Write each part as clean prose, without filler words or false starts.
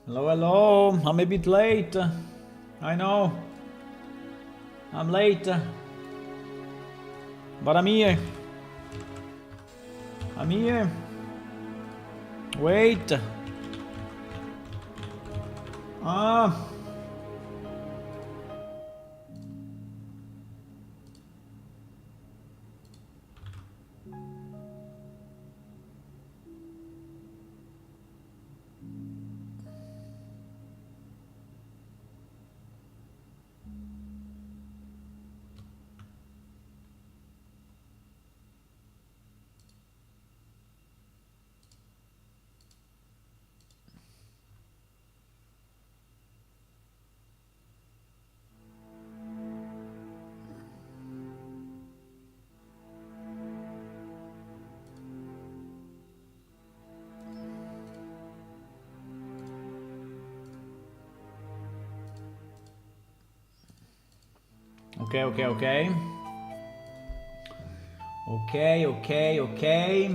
Hello, hello. I'm a bit late. I know. I'm late. But I'm here. I'm here. Wait. Ah. Okay, okay, okay. Okay, okay, okay.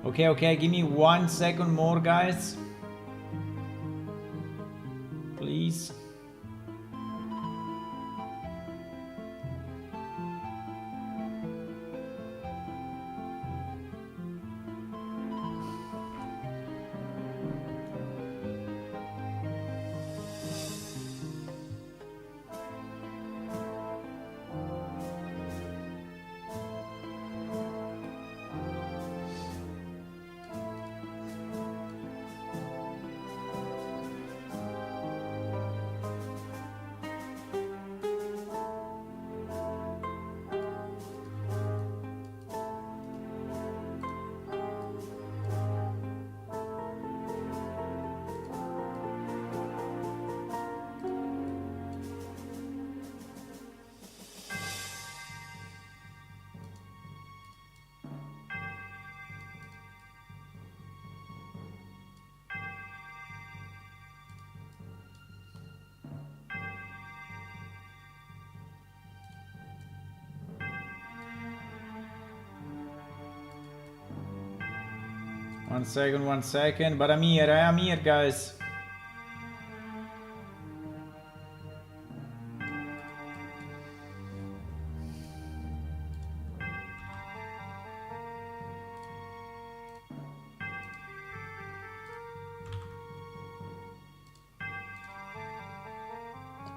Okay, okay, give me 1 second more, guys. Please. One second, but I'm here, guys.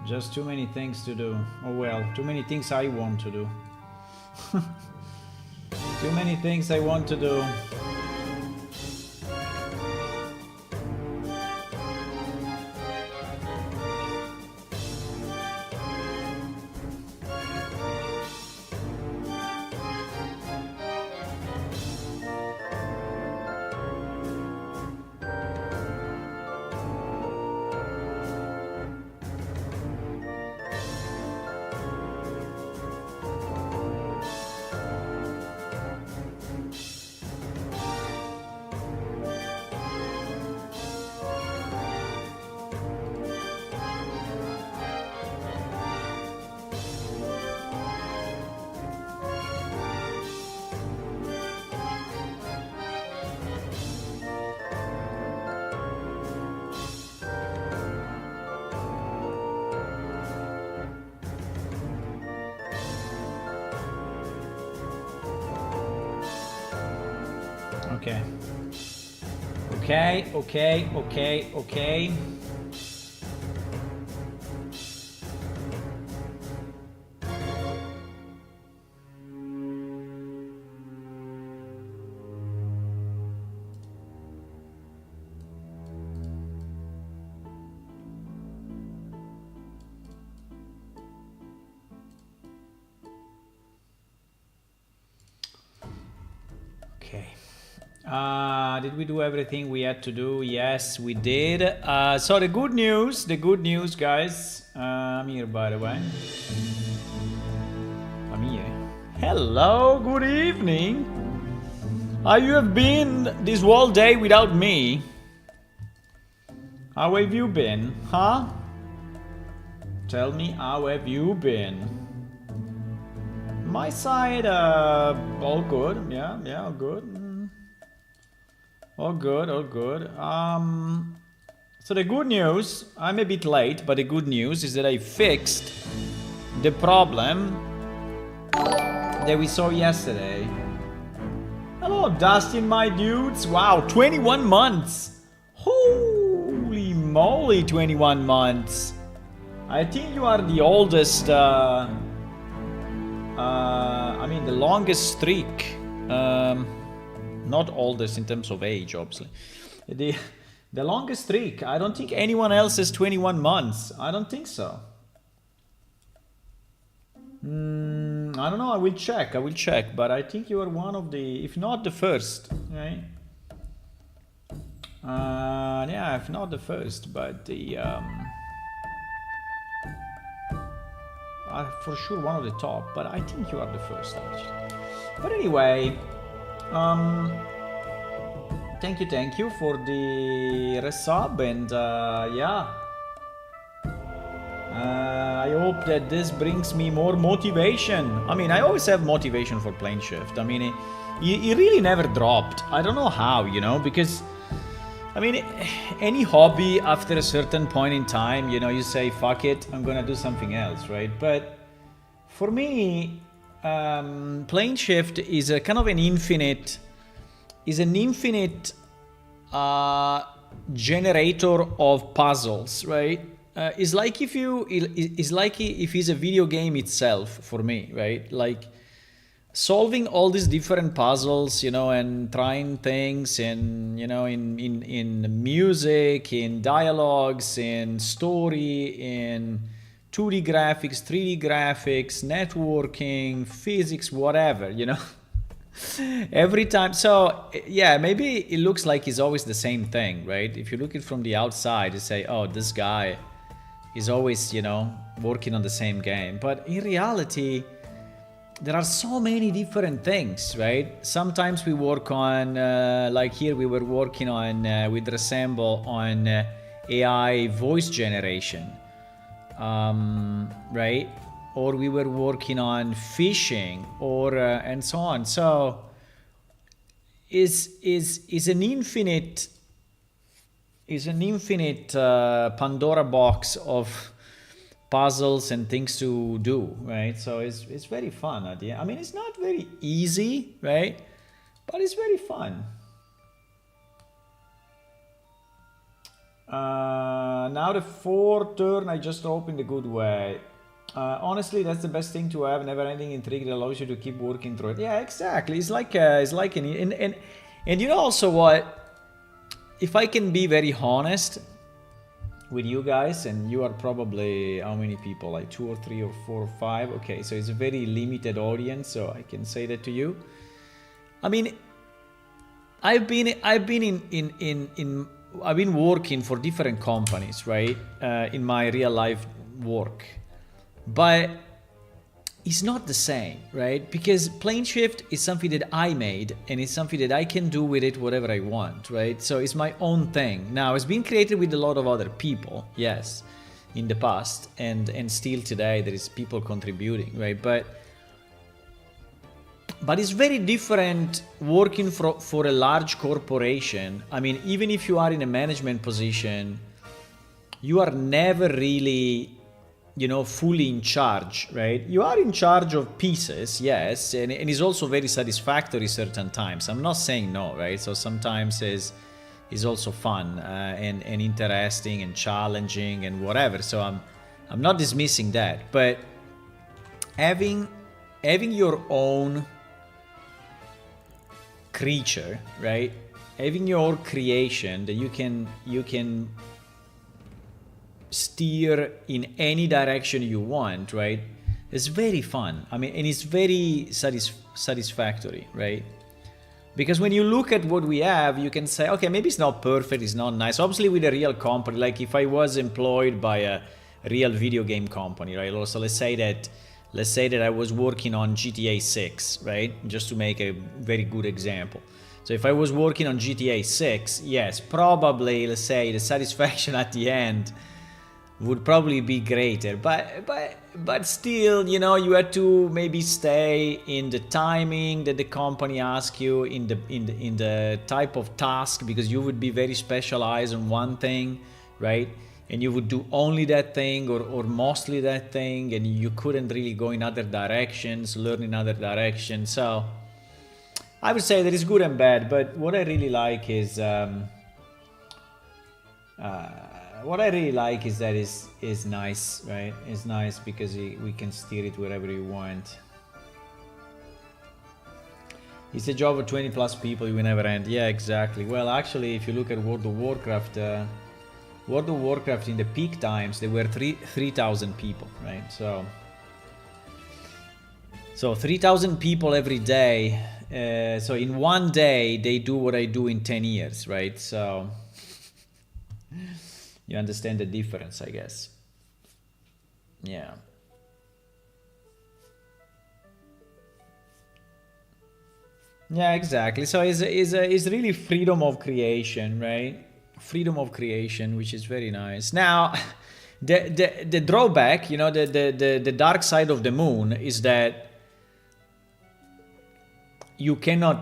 Just too many things to do. Oh well, too many things I want to do. Too many things I want to do. Okay. Okay, okay, okay, okay. Okay. Did we do everything we had to do? Yes, we did. So the good news, guys. I'm here, by the way. I'm here. Hello, good evening. How you have been this whole day without me? How have you been, huh? Tell me, how have you been? My side, all good. Yeah, all good. All good, all good. So the good news, I'm a bit late, but the good news is that I fixed the problem that we saw yesterday. Hello, Dustin, my dudes. Wow, 21 months. Holy moly, 21 months. I think you are the oldest, I mean, the longest streak. Not oldest in terms of age, obviously. The longest streak. I don't think anyone else has 21 months. I don't think so. I don't know. I will check. But I think you are one of the, if not the first, right? Yeah, if not the first, but the for sure one of the top. But I think you are the first, actually. But anyway, thank you for the resub, and yeah. I hope that this brings me more motivation. I mean, I always have motivation for Plane Shift. I mean, it really never dropped. I don't know how, you know, because, I mean, any hobby after a certain point in time, you know, you say, fuck it, I'm gonna do something else, right? But for me, Plane Shift is a kind of an infinite, generator of puzzles, right? It's like if it's a video game itself for me, right? Like solving all these different puzzles, you know, and trying things, and you know, in music, in dialogues, in story, in 2D graphics, 3D graphics, networking, physics, whatever, you know. Every time. So yeah, maybe it looks like it's always the same thing, right? If you look at it from the outside, you say, oh, this guy is always, you know, working on the same game. But in reality, there are so many different things, right? Sometimes we work on, like here we were working on, with Resemble on AI voice generation, right? Or we were working on phishing, or and so on. So is an infinite Pandora box of puzzles and things to do, right? So it's very fun at the end. I mean, it's not very easy, right? But it's very fun. Now the fourth turn, I just opened a good way. Honestly, that's the best thing to have. Never-ending intrigue that allows you to keep working through it. Yeah, exactly. It's like an and you know also what? If I can be very honest with you guys, and you are probably how many people? Like 2 or 3 or 4 or 5. Okay, so it's a very limited audience, so I can say that to you. I mean, I've been working for different companies, right? In my real life work. But it's not the same, right? Because Plane Shift is something that I made, and it's something that I can do with it whatever I want, right? So it's my own thing. Now, it's been created with a lot of other people, yes, in the past, and still today there is people contributing, right? But it's very different working for a large corporation. I mean, even if you are in a management position, you are never really, you know, fully in charge, right? You are in charge of pieces, yes, and it's also very satisfactory certain times. I'm not saying no, right? So sometimes is also fun and interesting and challenging and whatever. So I'm not dismissing that, but having your own creature, right? Having your creation that you can steer in any direction you want, right? It's very fun. I mean, and it's very satisfactory, right? Because when you look at what we have, you can say, okay, maybe it's not perfect, it's not nice. Obviously, with a real company, like if I was employed by a real video game company, right? Also, let's say that I was working on GTA 6, right? Just to make a very good example. So if I was working on GTA 6, yes, probably, let's say, the satisfaction at the end would probably be greater, but still, you know, you had to maybe stay in the timing that the company asks you, in the type of task, because you would be very specialized on one thing, right? And you would do only that thing, or mostly that thing, and you couldn't really go in other directions, learn in other directions. So I would say that it's good and bad, but what I really like is that is nice, right? It's nice because we can steer it wherever we want. It's a job of 20 plus people, you will never end. Yeah, exactly. Well, actually, if you look at World of Warcraft in the peak times, there were 3,000 people, right? So 3,000 people every day. So in one day, they do what I do in 10 years, right? So you understand the difference, I guess. Yeah. Yeah, exactly. So it's really freedom of creation, right? Freedom of creation, which is very nice. Now, the drawback, you know, the dark side of the moon is that you cannot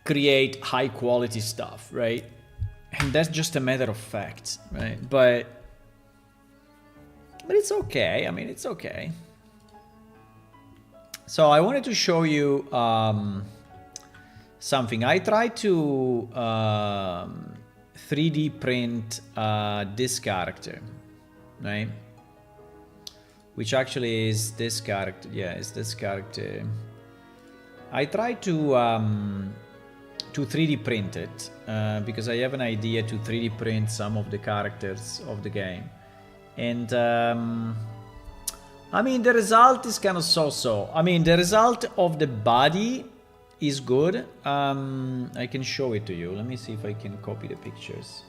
create high quality stuff, right? And that's just a matter of fact, right? But it's okay. I mean, it's okay. So I wanted to show you something. I tried to 3D print this character, right? Which actually is this character. Yeah, it's this character. I tried to 3D print it because I have an idea to 3D print some of the characters of the game. And I mean, the result is kind of so-so. I mean, the result of the body is good. I can show it to you. Let me see if I can copy the pictures.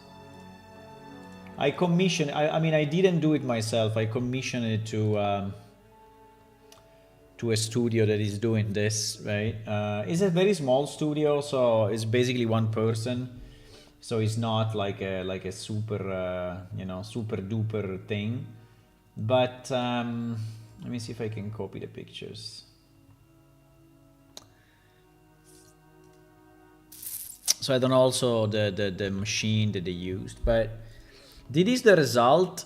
I commissioned, I mean, I didn't do it myself. I commissioned it to a studio that is doing this, right? It's a very small studio, so it's basically one person. So it's not like a super, you know, super duper thing. But let me see if I can copy the pictures. So I don't know also the machine that they used, but this is the result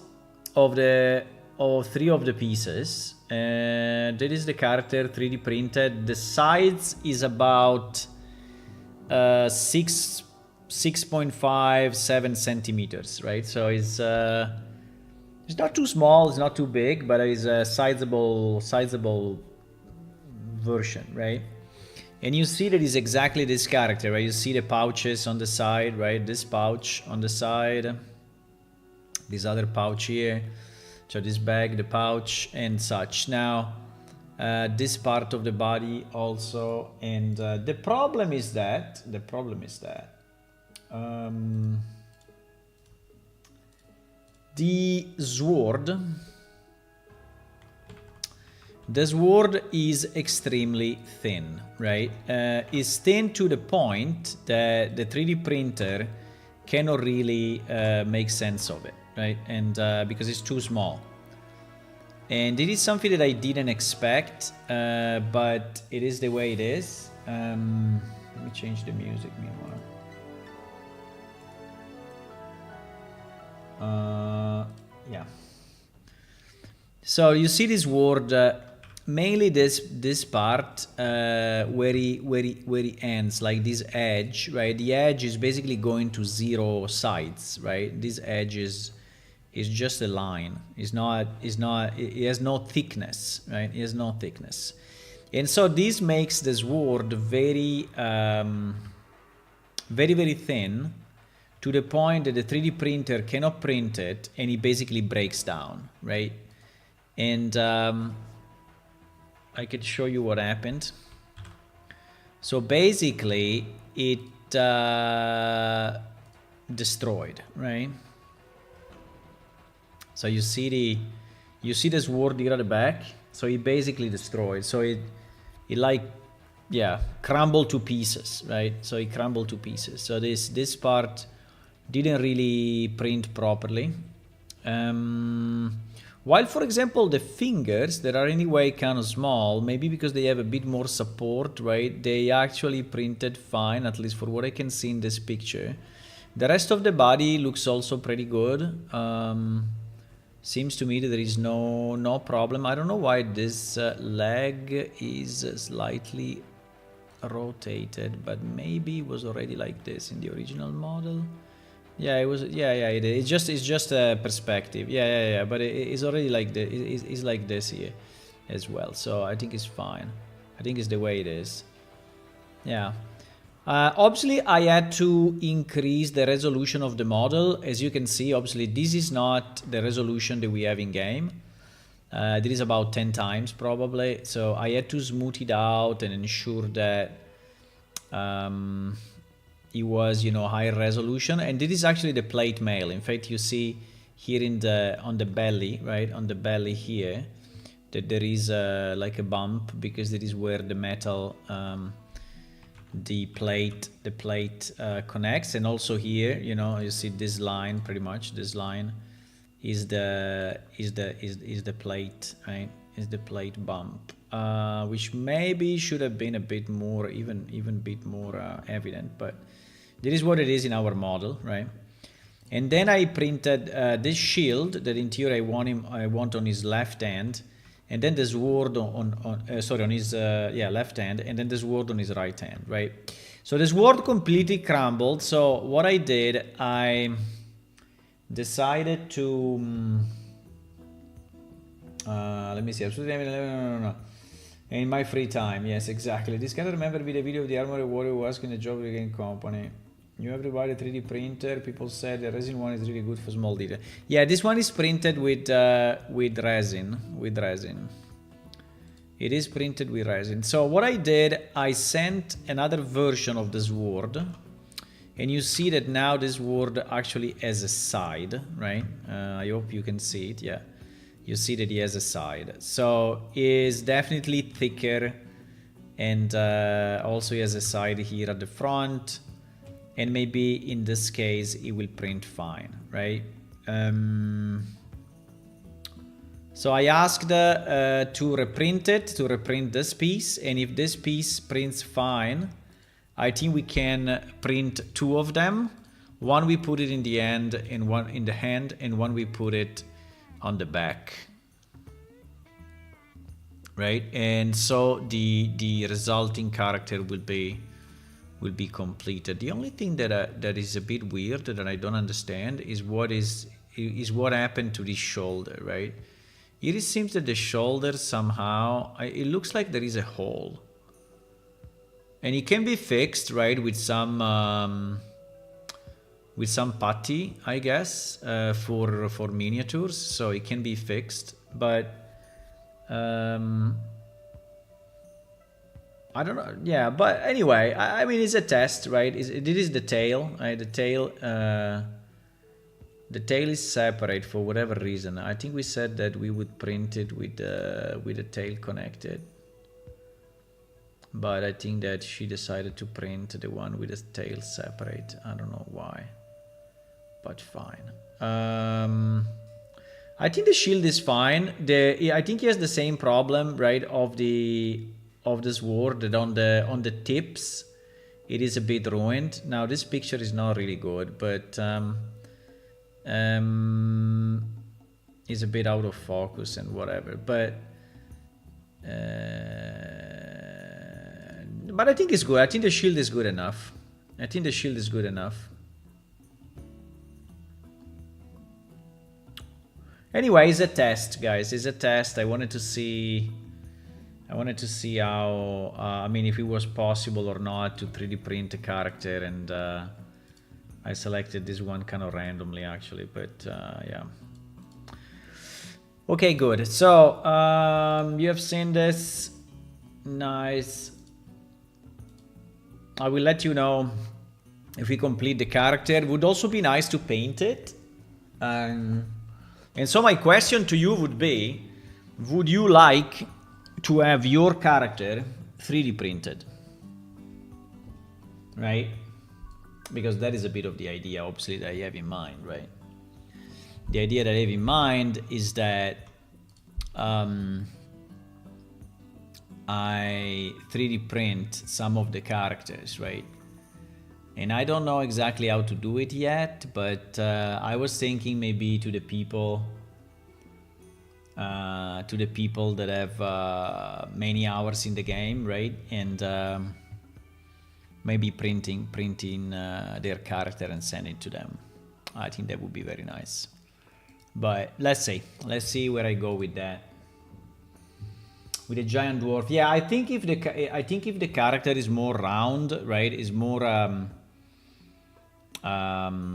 of three of the pieces. That is the character 3D printed. The size is about 6.57 centimeters, right? So it's not too small, it's not too big, but it's a sizable version, right? And you see that it's exactly this character, right? You see the pouches on the side, right? This pouch on the side, this other pouch here. So this bag, the pouch, and such. Now, this part of the body also, and the problem is that the sword is extremely thin, right? It's thin to the point that the 3D printer cannot really make sense of it, right? And because it's too small. And it is something that I didn't expect, but it is the way it is. Let me change the music meanwhile. Yeah. So you see this word, mainly this part where he ends, like this edge, right? The edge is basically going to 0 sides, right? This edge is just a line. It has no thickness, right? It has no thickness. And so this makes the sword very very thin, to the point that the 3D printer cannot print it, and it basically breaks down, right? And I could show you what happened. So basically it destroyed, right? So you see the sword here at the back. So it basically destroyed. So it like yeah, crumbled to pieces, right? So it crumbled to pieces. So this part didn't really print properly. While, for example, the fingers that are anyway kind of small, maybe because they have a bit more support, right? They actually printed fine, at least for what I can see in this picture. The rest of the body looks also pretty good. Seems to me that there is no problem. I don't know why this leg is slightly rotated, but maybe it was already like this in the original model. Yeah, it was. Yeah, it is. It's just a perspective. Yeah. But it's already like the. It's like this here, as well. So I think it's fine. I think it's the way it is. Yeah. Obviously, I had to increase the resolution of the model. As you can see, obviously, this is not the resolution that we have in game. This is about 10 times probably. So I had to smooth it out and ensure that it was, higher resolution. And this is actually the plate mail. In fact, you see here on the belly, right, on the belly here, that there is like a bump, because that is where the metal, the plate connects. And also here, you see this line, pretty much this line is the plate, right? Is the plate bump, which maybe should have been a bit more, even bit more evident, but this is what it is in our model, right? And then I printed this shield that in theory I want on his left hand, and then the sword on his left hand, and then the sword on his right hand, right? So the sword completely crumbled. So what I did, I decided to let me see. No. In my free time, yes, exactly. This kind of remember with the video of the armored warrior who asking a job with the game company. You ever buy a 3D printer? People said the resin one is really good for small detail. Yeah, this one is printed with resin. It is printed with resin. So what I did, I sent another version of the sword, and you see that now this sword actually has a side, right? I hope you can see it. Yeah, you see that he has a side. So it is definitely thicker, and also he has a side here at the front. And maybe in this case, it will print fine, right? So I asked to reprint this piece. And if this piece prints fine, I think we can print two of them. One we put it in the end, and one in the hand, and one we put it on the back. Right? And so the resulting character will be completed. The only thing that is a bit weird that I don't understand is what happened to the shoulder, right? It seems that the shoulder somehow, it looks like there is a hole, and it can be fixed, right, with some putty, I guess, for miniatures. So it can be fixed, but I don't know. Yeah, but anyway, I mean, it's a test, right? It is the tail, right? The tail is separate for whatever reason. I think we said that we would print it with the tail connected, but I think that she decided to print the one with the tail separate. I don't know why, but fine. I think the shield is fine. I think he has the same problem, right? Of this sword, that on the tips it is a bit ruined. Now this picture is not really good, but is a bit out of focus and whatever, but I think it's good. I think the shield is good enough. Anyway, it's a test, guys. It's a test. I wanted to see how, I mean, if it was possible or not to 3D print a character, and I selected this one kind of randomly, actually, but yeah. Okay, good. So you have seen this. Nice. I will let you know if we complete the character. It would also be nice to paint it. And so my question to you would be, would you like to have your character 3D printed? right? Because that is a bit of the idea, obviously, that I have in mind, right? The idea that I have in mind is that I 3D print some of the characters, right? And I don't know exactly how to do it yet, but I was thinking maybe to the people that have many hours in the game, right? And maybe printing their character and send it to them. I think that would be very nice. But let's see where I go with that. With a giant dwarf, yeah, I think if the character is more round, right, is more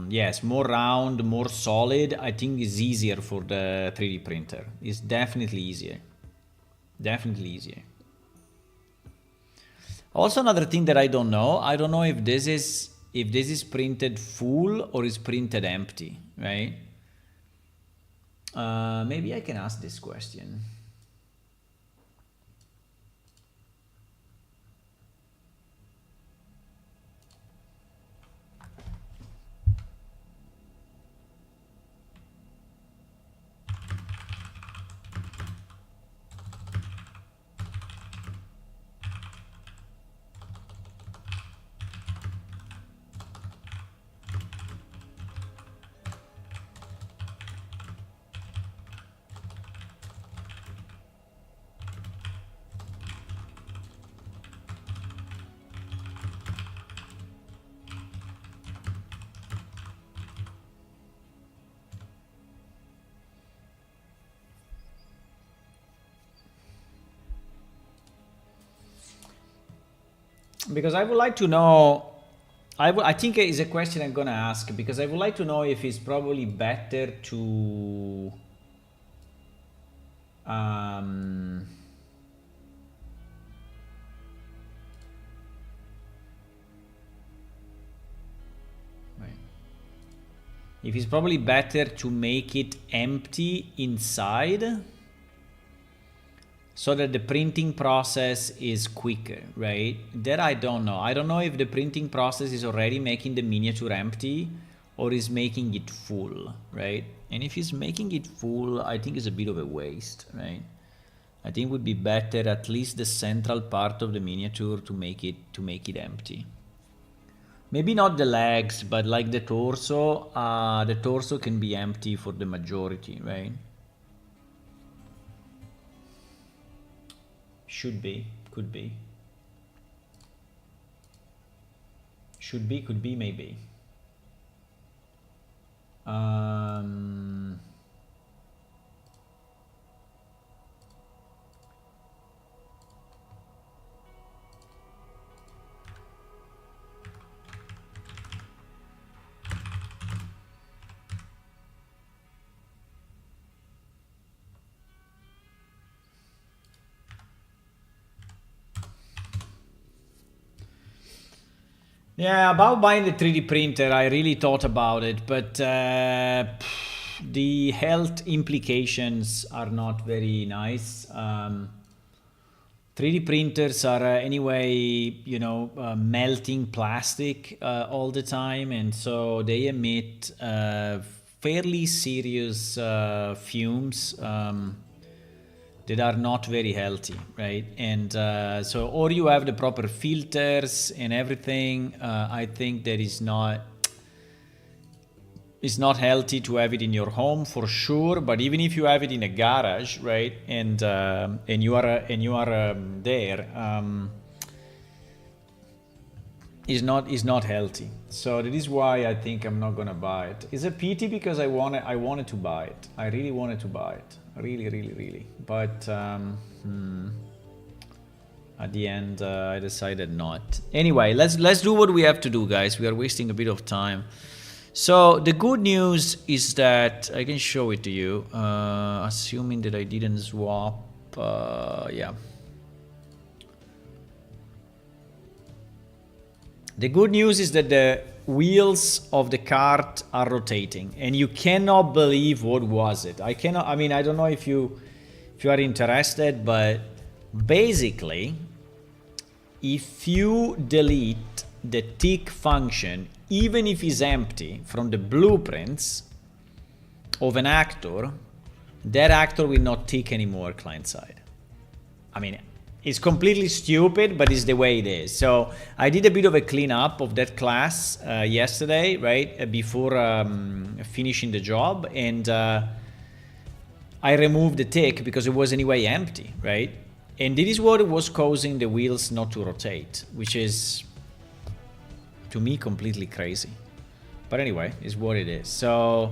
yes, more round, more solid, I think it's easier for the 3D printer. It's definitely easier. Definitely easier. Also, another thing that I don't know if this is printed full or is printed empty, right? Maybe I can ask this question. Because I would like to know, I think it is a question I'm gonna ask, because I would like to know if it's probably better to if it's probably better to make it empty inside so that the printing process is quicker, right? That I don't know. I don't know if the printing process is already making the miniature empty or is making it full, right? And if it's making it full, I think it's a bit of a waste, right? I think it would be better at least the central part of the miniature to make it empty. Maybe not the legs, but like the torso can be empty for the majority, right? Should be, could be. Should be, could be, maybe. Yeah, about buying the 3D printer, I really thought about it, but the health implications are not very nice. 3D printers are anyway, melting plastic all the time, and so they emit fairly serious fumes that are not very healthy, right? And so, or you have the proper filters and everything. I think that is not. It's not healthy to have it in your home for sure, but even if you have it in a garage, right, and you are there, is not healthy. So that is why I think I'm not gonna buy it. It's a pity because I wanted to buy it. I really wanted to buy it, really. But at the end, I decided not. Anyway, let's do what we have to do, guys. We are wasting a bit of time. So the good news is that I can show it to you, assuming that I didn't swap. Yeah. The good news is that the wheels of the cart are rotating, and you cannot believe what was it. I don't know if you are interested, but basically, if you delete the tick function, even if it's empty from the blueprints of an actor, that actor will not tick anymore client side. I mean, it's completely stupid, but it's the way it is. So I did a bit of a cleanup of that class yesterday, right, before finishing the job, and I removed the tick because it was anyway empty, right? And this is what was causing the wheels not to rotate, which is, to me, completely crazy. But anyway, it's what it is. So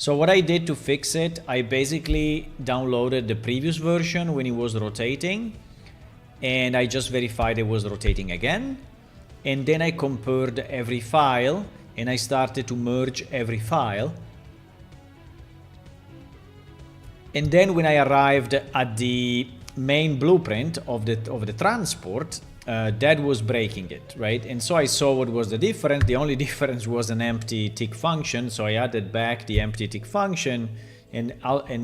what I did to fix it, I basically downloaded the previous version when it was rotating, and I just verified it was rotating again. And then I compared every file, and I started to merge every file. And then when I arrived at the main blueprint of the transport, that was breaking it, right? And so I saw what was the difference. The only difference was an empty tick function, so I added back the empty tick function, and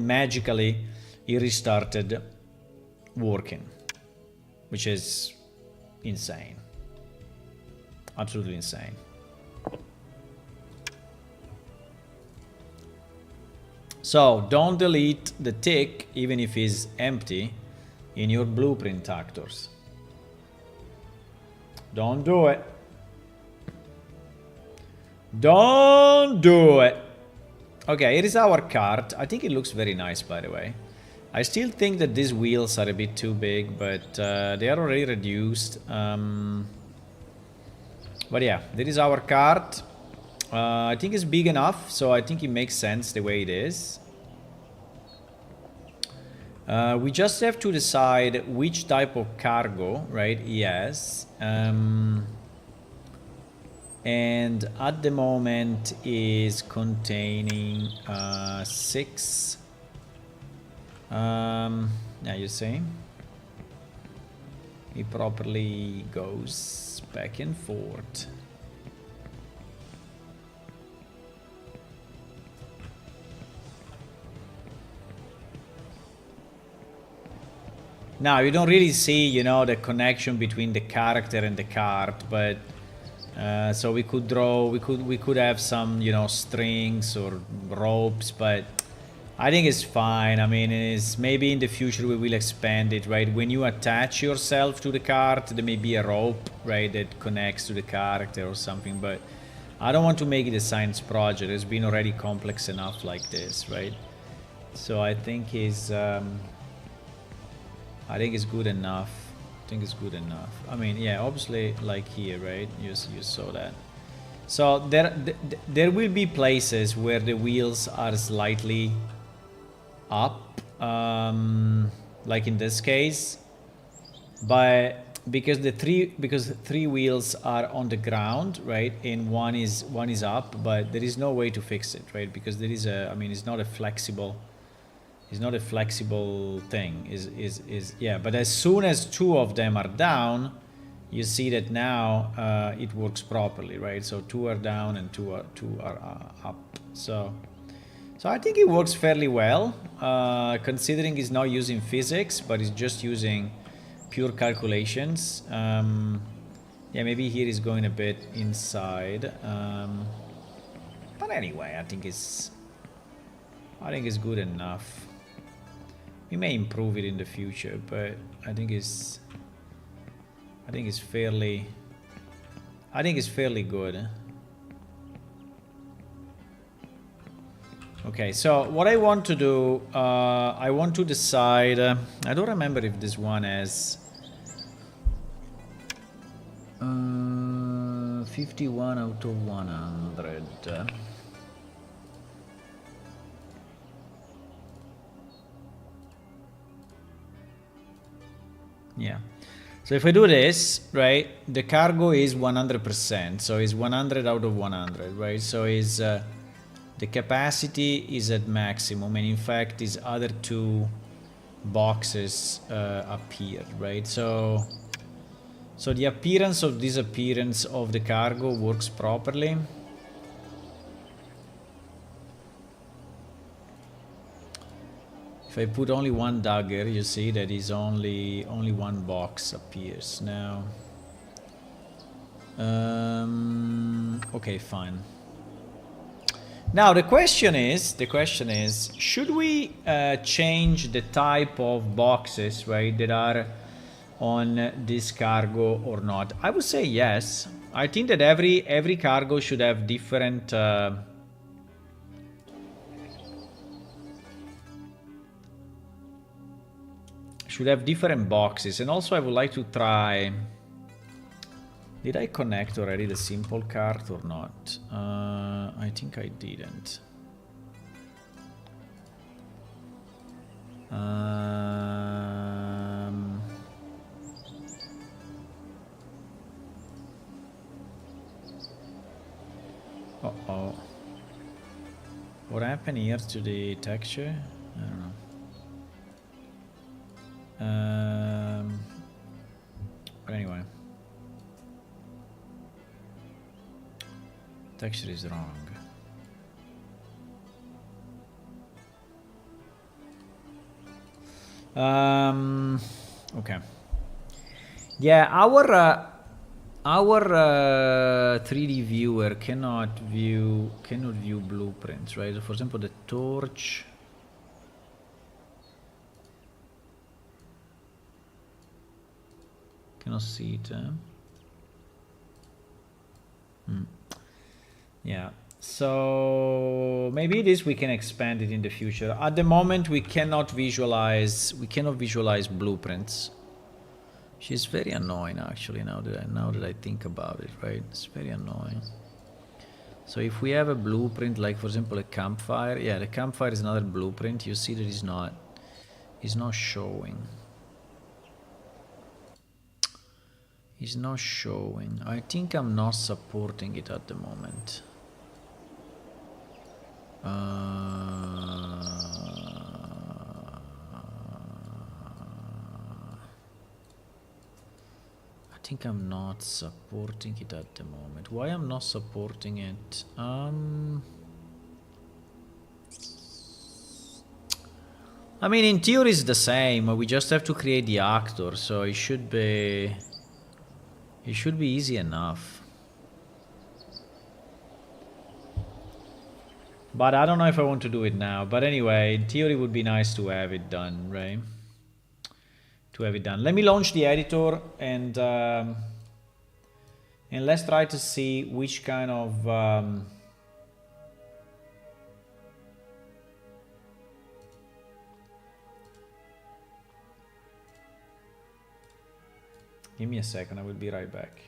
magically it restarted working, which is insane. Absolutely insane. So don't delete the tick even if it's empty in your blueprint actors. Don't do it. Don't do it. Okay, here is our cart. I think it looks very nice, by the way. I still think that these wheels are a bit too big, but they are already reduced. But yeah, this is our cart. I think it's big enough, so I think it makes sense the way it is. We just have to decide which type of cargo, right? Yes. And at the moment is containing 6. Yeah, you see, it properly goes back and forth. Now you don't really see, you know, the connection between the character and the cart, but so we could draw, we could have some, you know, strings or ropes, but I think it's fine. I mean, it's maybe in the future we will expand it, right? When you attach yourself to the cart, there may be a rope, right, that connects to the character or something, but I don't want to make it a science project. It's been already complex enough like this, right? So I think it's good enough. I think it's good enough. I mean, yeah, obviously, like here, right? You saw that. So there will be places where the wheels are slightly up, like in this case, but because three wheels are on the ground, right, and one is up, but there is no way to fix it, right? Because there is a, I mean, it's not a flexible thing. Yeah, but as soon as 2 of them are down, you see that now it works properly, right? So 2 are down and 2 are up. So I think it works fairly well, considering it's not using physics, but it's just using pure calculations. Yeah, maybe here is going a bit inside, but anyway, I think it's good enough. We may improve it in the future, but I think it's fairly good. Okay, so what I want to do, I want to decide, I don't remember if this one has 51 out of 100. Yeah. So if I do this, right, the cargo is 100%, so it's 100 out of 100, right? So is the capacity is at maximum, and in fact these other 2 boxes appear, right? So the appearance of disappearance of the cargo works properly. If I put only 1 dagger, you see that is only 1 box appears now. Okay, fine. Now the question is, should we change the type of boxes, right, that are on this cargo or not? I would say yes. I think that every cargo should have different. Should have different boxes, and also I would like to try. Did I connect already the simple cart or not? I think I didn't. Uh-oh. What happened here to the texture? I don't know. But anyway. Texture is wrong. Okay. Yeah, our 3D viewer cannot view blueprints, right? So for example, the torch. Cannot see it. Yeah. So maybe this we can expand it in the future. At the moment, we cannot visualize blueprints. She's very annoying, actually. Now that I think about it, right? It's very annoying. So if we have a blueprint, like for example a campfire, yeah, the campfire is another blueprint. You see that it's not showing. It's not showing. I think I'm not supporting it at the moment. I think I'm not supporting it at the moment. Why I'm not supporting it? I mean, in theory it's the same. We just have to create the actor, so it should be easy enough. But I don't know if I want to do it now. But anyway, in theory it would be nice to have it done, right? To have it done. Let me launch the editor and let's try to see which kind of give me a second, I will be right back.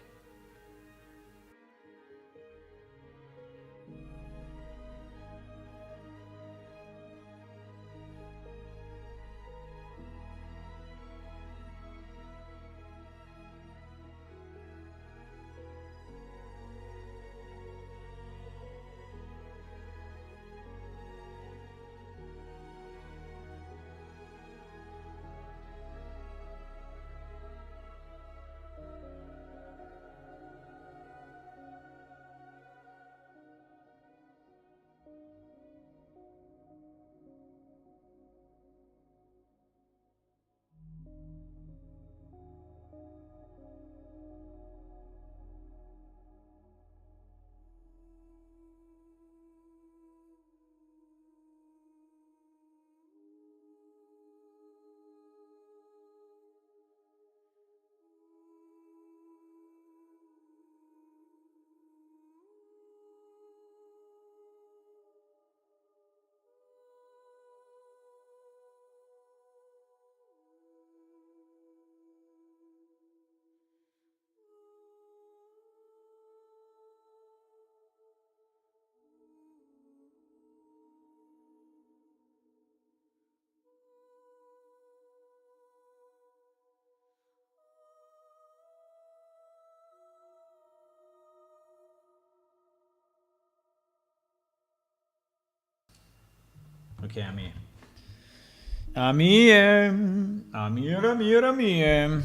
Okay, I'm here. I'm here. I'm here, I'm here, I'm here.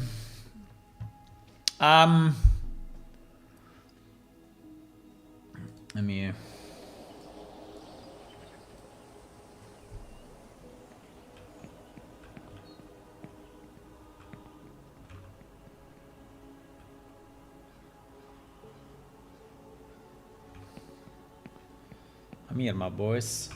I'm here. Come here, my boys.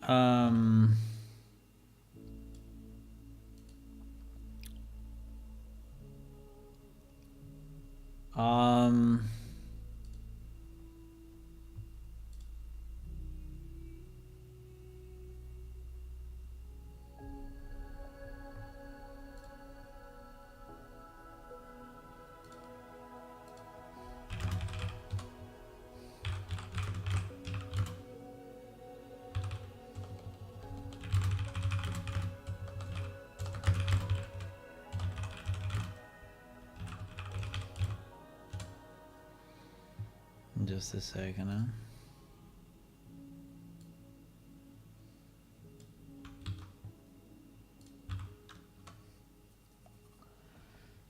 Um, um, just a second, huh?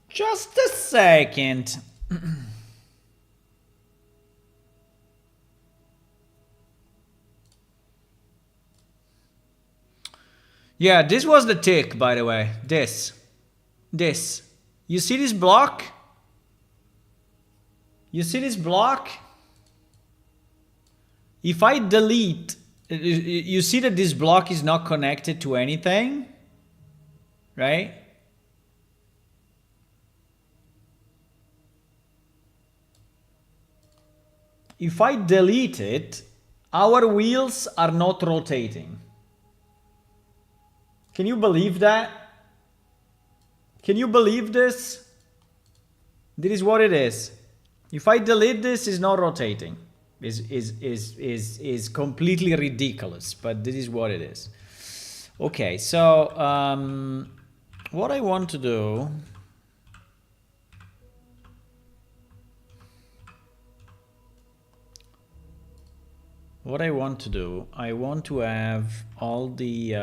Just a second. Yeah, this was the tick, by the way. This. You see this block? You see this block? If I delete, you see that this block is not connected to anything, right? If I delete it, our wheels are not rotating. Can you believe that? Can you believe this? This is what it is. If I delete this, it's not rotating. Is completely ridiculous, but this is what it is. Okay, so what I want to do. What I want to have all the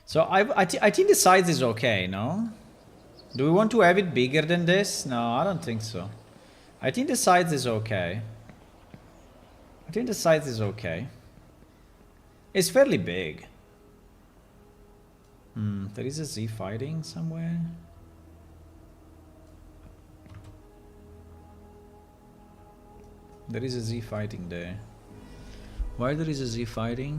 so I think the size is okay, no? Do we want to have it bigger than this? No, I don't think so. I think the size is okay. It's fairly big. There is a Z fighting somewhere. There is a Z fighting there. Why there is a Z fighting?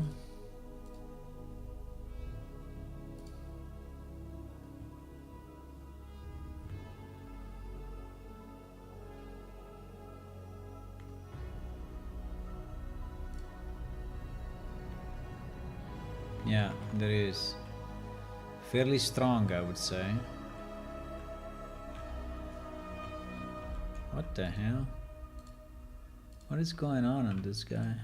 Yeah, there is. Fairly strong, I would say. What the hell? What is going on this guy?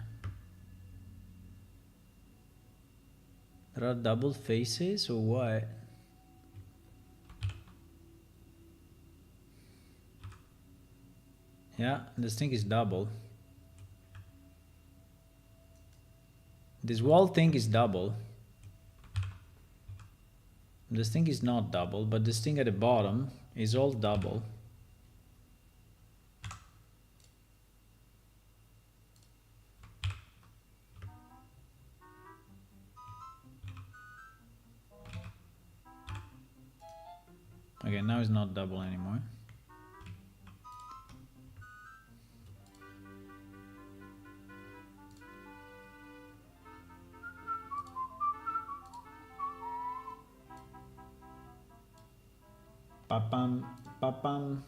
There are double faces or what? Yeah, this thing is double. This wall thing is double. This thing is not double, but this thing at the bottom is all double. Okay, now it's not double anymore. Papam, papam.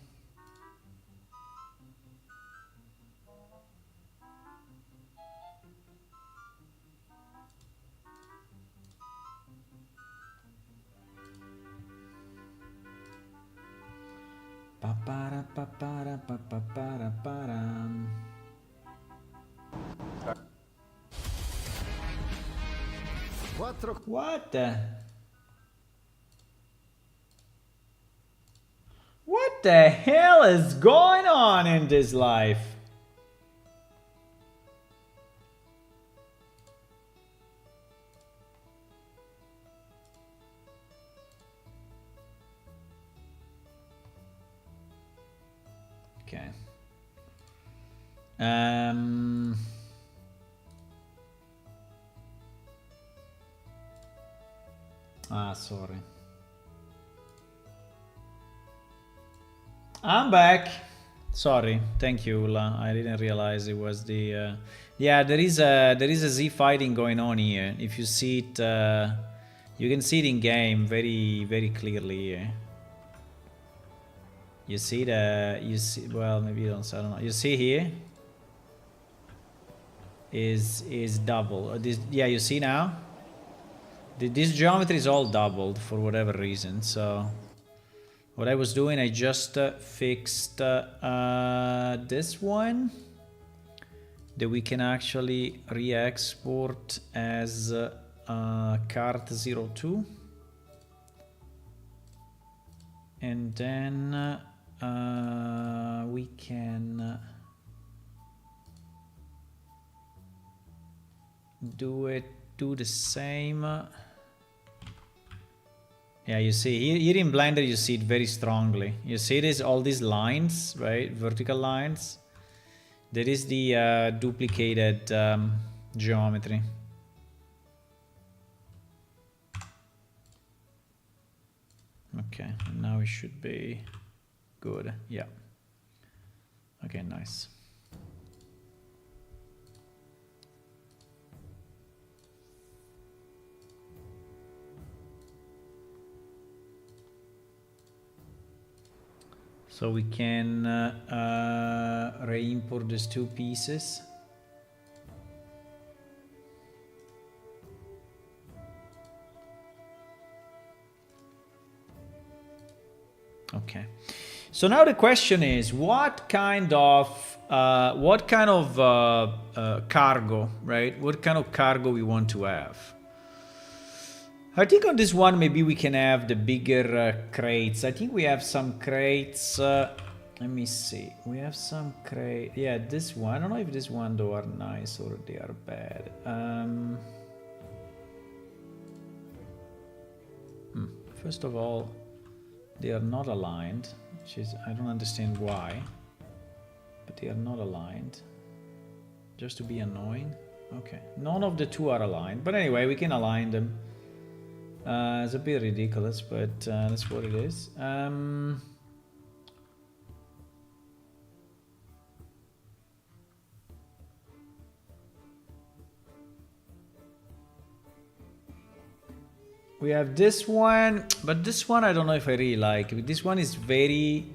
Papara, papara, papara, param. What the? What the hell is going on in this life? Okay. Sorry. I'm back. Sorry. Thank you, Ula. I didn't realize it was the... Yeah, there is a Z fighting going on here. If you see it, you can see it in game very, very clearly here. You see well, maybe you don't, I don't know. You see here is double. This, yeah, you see now? This geometry is all doubled for whatever reason, so... What I was doing, I just fixed this one that we can actually re-export as cart02, and then we can do the same. Yeah, you see here in Blender, you see it very strongly. You see this, all these lines, right? Vertical lines. That is the duplicated geometry. Okay, and now it should be good. Yeah. Okay, nice. So we can re-import these two pieces. Okay. So now the question is, what kind of cargo, right? What kind of cargo we want to have? I think on this one, maybe we can have the bigger crates. I think we have some crates. Let me see. We have some crate. Yeah, this one. I don't know if this one though are nice or they are bad. First of all, they are not aligned, which is, I don't understand why, but they are not aligned. Just to be annoying. Okay, none of the two are aligned, but anyway, we can align them. It's a bit ridiculous, but that's what it is. We have this one, but this one I don't know if I really like. This one is very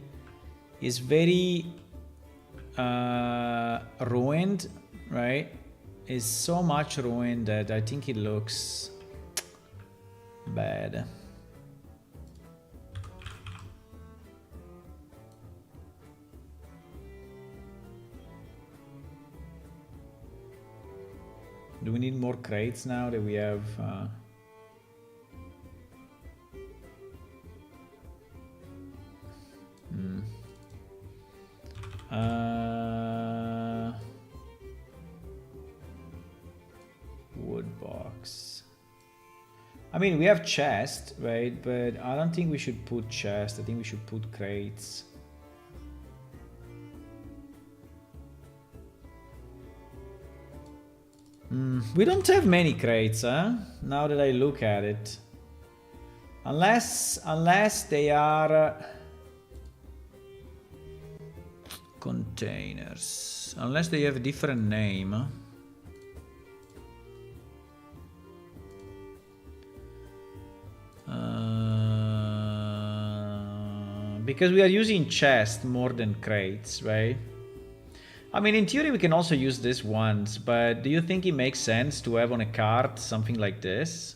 ruined, right? It's so much ruined that I think it looks bad. Do we need more crates now that we have wood box? I mean, we have chest, right? But I don't think we should put chest. I think we should put crates. We don't have many crates, huh? Now that I look at it. Unless they are containers. Unless they have a different name. Because we are using chests more than crates, right? I mean, in theory, we can also use this once, but do you think it makes sense to have on a cart something like this?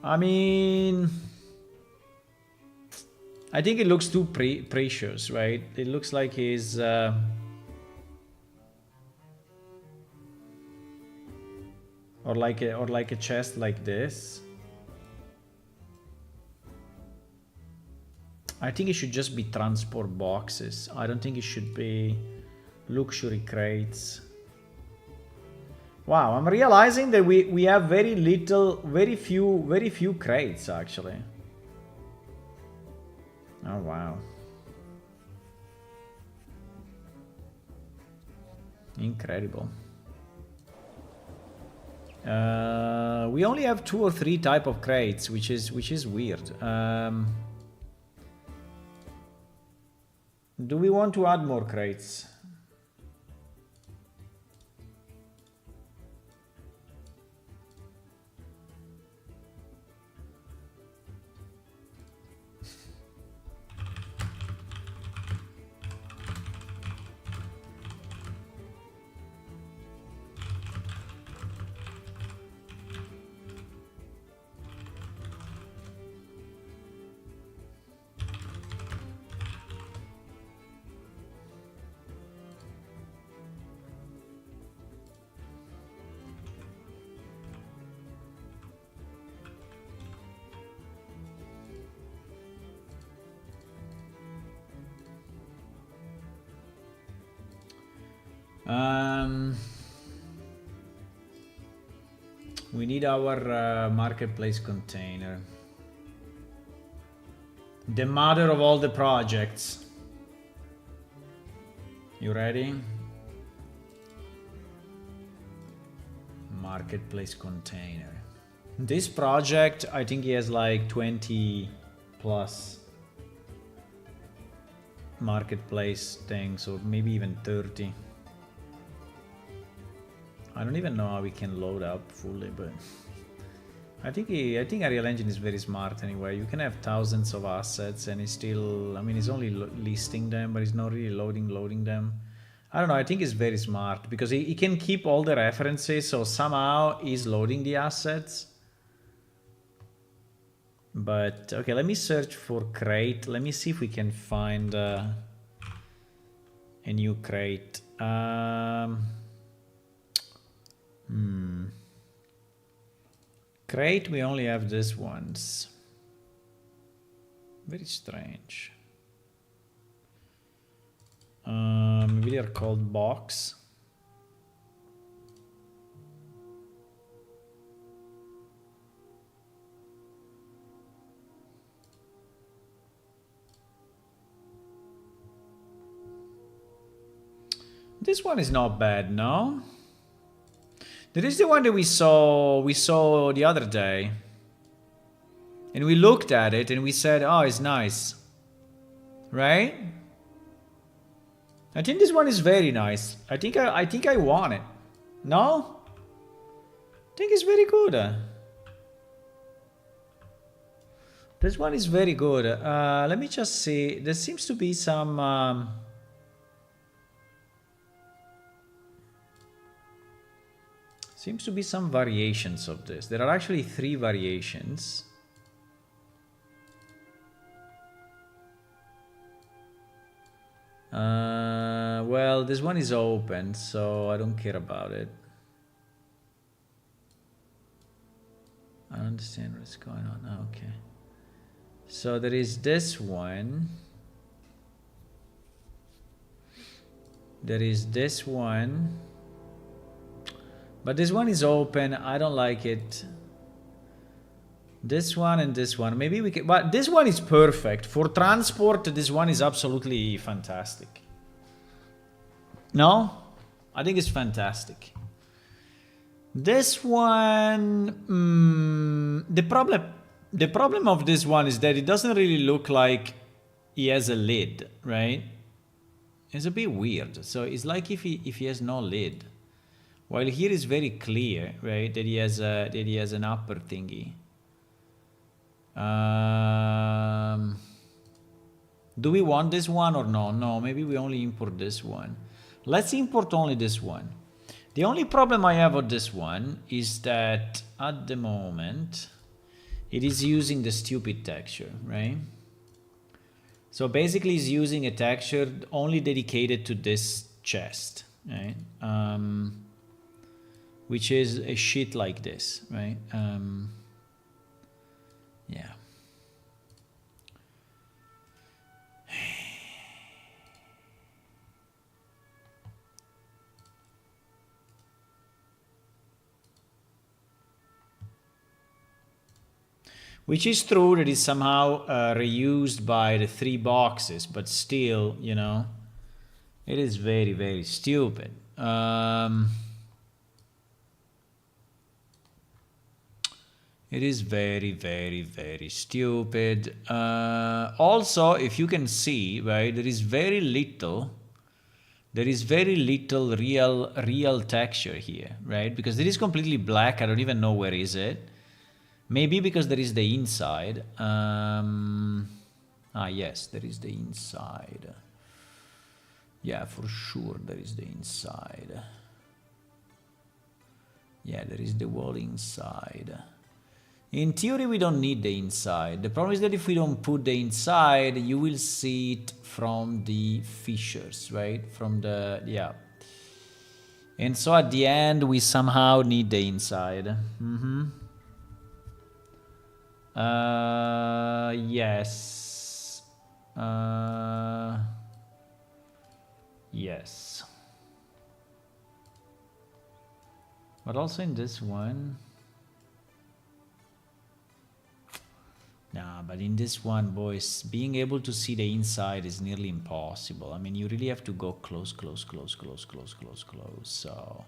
I mean, I think it looks too precious, right? It looks like he's... or like a chest like this. I think it should just be transport boxes. I don't think it should be luxury crates. Wow, I'm realizing that we have very few crates actually. Oh wow. Incredible. We only have 2 or 3 type of crates, which is weird. Do we want to add more crates? We need our marketplace container. The mother of all the projects. You ready? Marketplace container. This project, I think he has like 20 plus marketplace things, or maybe even 30. I don't even know how we can load up fully, but I think Unreal Engine is very smart anyway. You can have thousands of assets and it's still, I mean, it's only listing them, but it's not really loading them. I don't know, I think it's very smart because he can keep all the references, so somehow he's loading the assets. But, okay, let me search for crate. Let me see if we can find a new crate. Crate, we only have this ones. Very strange. Maybe they're called box. This one is not bad, no? There is the one that we saw the other day. And we looked at it and we said, oh, it's nice. Right? I think this one is very nice. I think I want it. No? I think it's very good. This one is very good. Let me just see. There seems to be some... Seems to be some variations of this. There are actually 3 variations. Well, this one is open, so I don't care about it. I don't understand what's going on. Oh, okay. So there is this one. There is this one. But this one is open. I don't like it. This one and this one. Maybe we can... But this one is perfect. For transport, this one is absolutely fantastic. No? I think it's fantastic. This one, the problem of this one is that it doesn't really look like he has a lid, right? It's a bit weird. So it's like if he has no lid, while here is very clear, right? That he has an upper thingy. Do we want this one or no? No, maybe we only import this one. Let's import only this one. The only problem I have with this one is that at the moment it is using the stupid texture, right? So basically it's using a texture only dedicated to this chest, right? Which is a shit like this, right? Yeah. Which is true that is somehow reused by the 3 boxes, but still, you know, it is very, very stupid. It is very, very, very stupid. Also, if you can see, right, there is very little real texture here, right? Because it is completely black. I don't even know where is it. Maybe because there is the inside. Yes, there is the inside. Yeah, for sure there is the inside. Yeah, there is the wall inside. In theory, we don't need the inside. The problem is that if we don't put the inside, you will see it from the fissures, right? From the, yeah. And so at the end, we somehow need the inside. Yes. Yes. But also in this one. Nah, but in this one, boys, being able to see the inside is nearly impossible. I mean, you really have to go close. So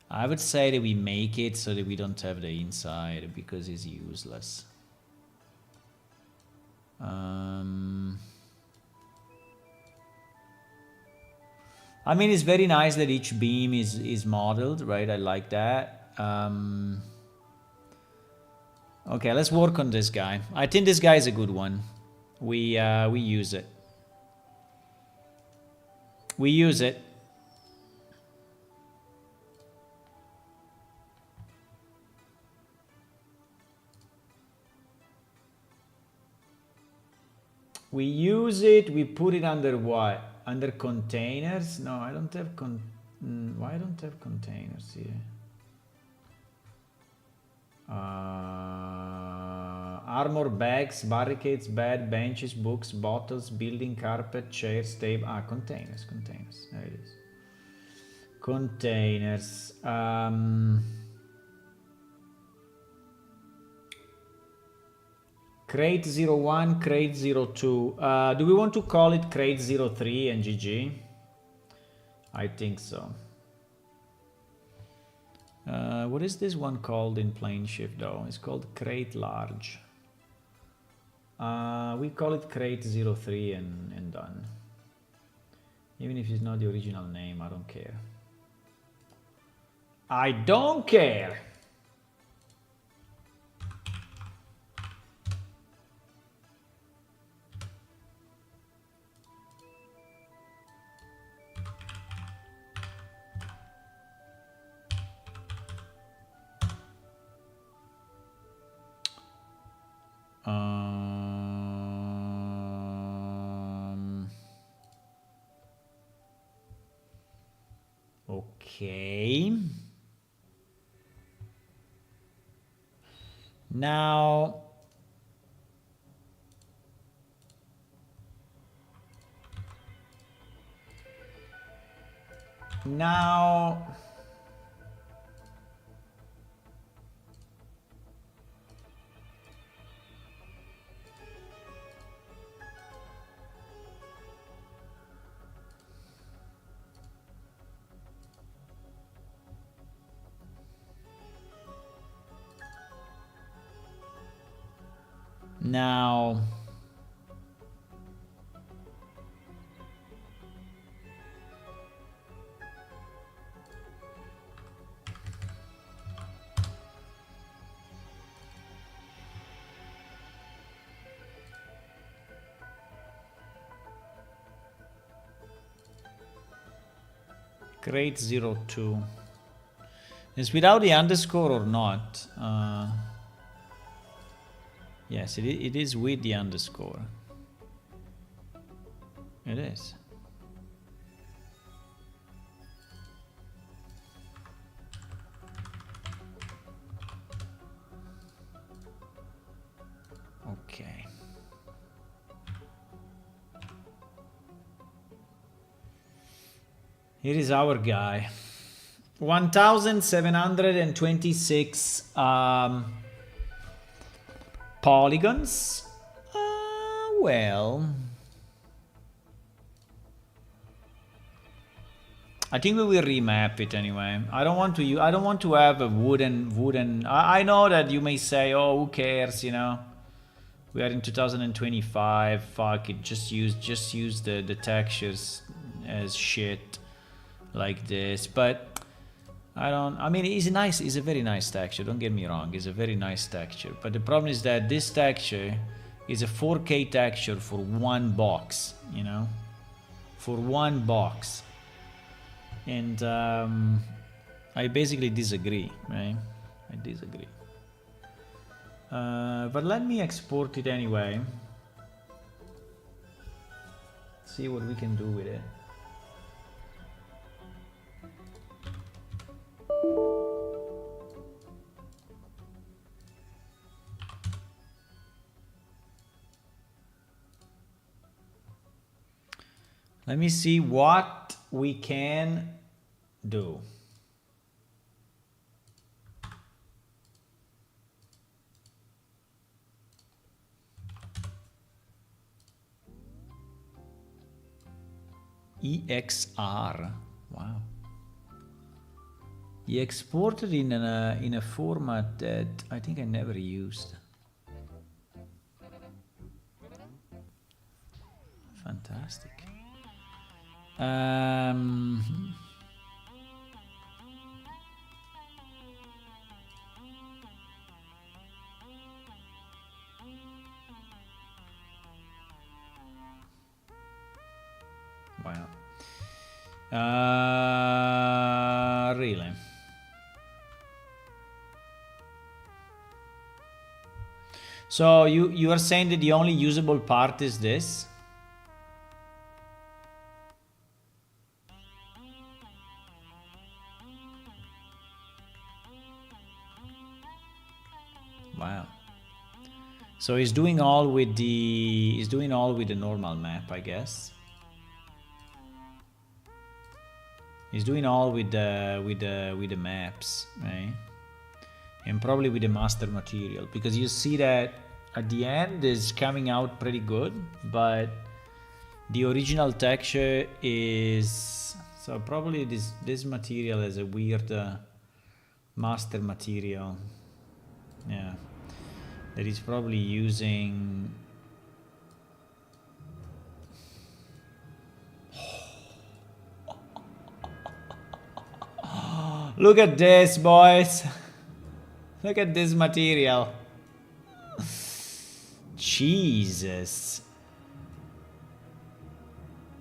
I would say that we make it so that we don't have the inside because it's useless. I mean, it's very nice that each beam is modeled, right? I like that. Okay, let's work on this guy. I think this guy is a good one. We use it. We use it. We use it. We put it under what? Under containers? No, I don't have why I don't have containers here? Armor, bags, barricades, bed, benches, books, bottles, building, carpet, chairs, table. Containers. There it is. Containers. Crate 01, crate 02. Do we want to call it crate 03 and GG? I think so. What is this one called in plane shift though? It's called crate large. We call it crate 03 and done. Even if it's not the original name, I don't care. I don't care! Okay. Now Now, create 02. Is without the underscore or not? Yes, it is with the underscore. It is. Okay. Here is our guy. 1726 polygons. Well, I think we will remap it anyway. I don't want to have a wooden. I know that you may say, "Oh, who cares?" You know, we are in 2025. Fuck it, just use the textures as shit like this. But I mean, it's nice. It's a very nice texture. Don't get me wrong. It's a very nice texture. But the problem is that this texture is a 4K texture for one box. You know, for one box. And I basically disagree, right? I disagree. But let me export it anyway. See what we can do with it. Let me see what we can do. EXR. Wow. He exported in a format that I think I never used. Fantastic. Wow. Really? So you are saying that the only usable part is this? Wow. So he's doing all with the normal map, I guess. He's doing all with the maps, right? And probably with the master material, because you see that at the end is coming out pretty good, but the original texture is so probably this material is a weird master material. Yeah, that is probably using. Look at this, boys. Look at this material. Jesus.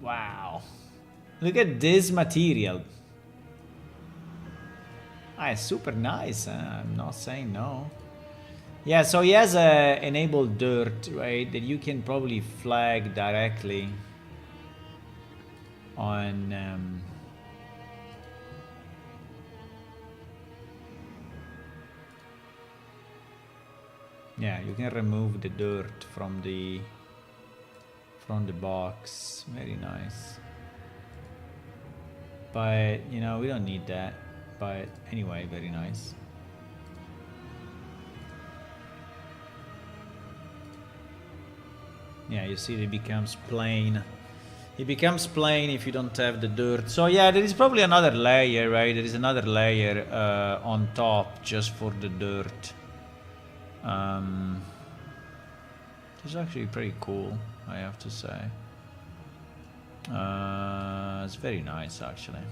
Wow. Look at this material. Ah, it's super nice. I'm not saying no. Yeah, so he has enabled dirt, right? That you can probably flag directly on. Yeah, you can remove the dirt from the box. Very nice. But you know, we don't need that. But anyway, very nice. Yeah, you see it becomes plain. It becomes plain if you don't have the dirt. So yeah, there is probably another layer, right? There is another layer on top just for the dirt. is actually pretty cool, I have to say. It's very nice, actually.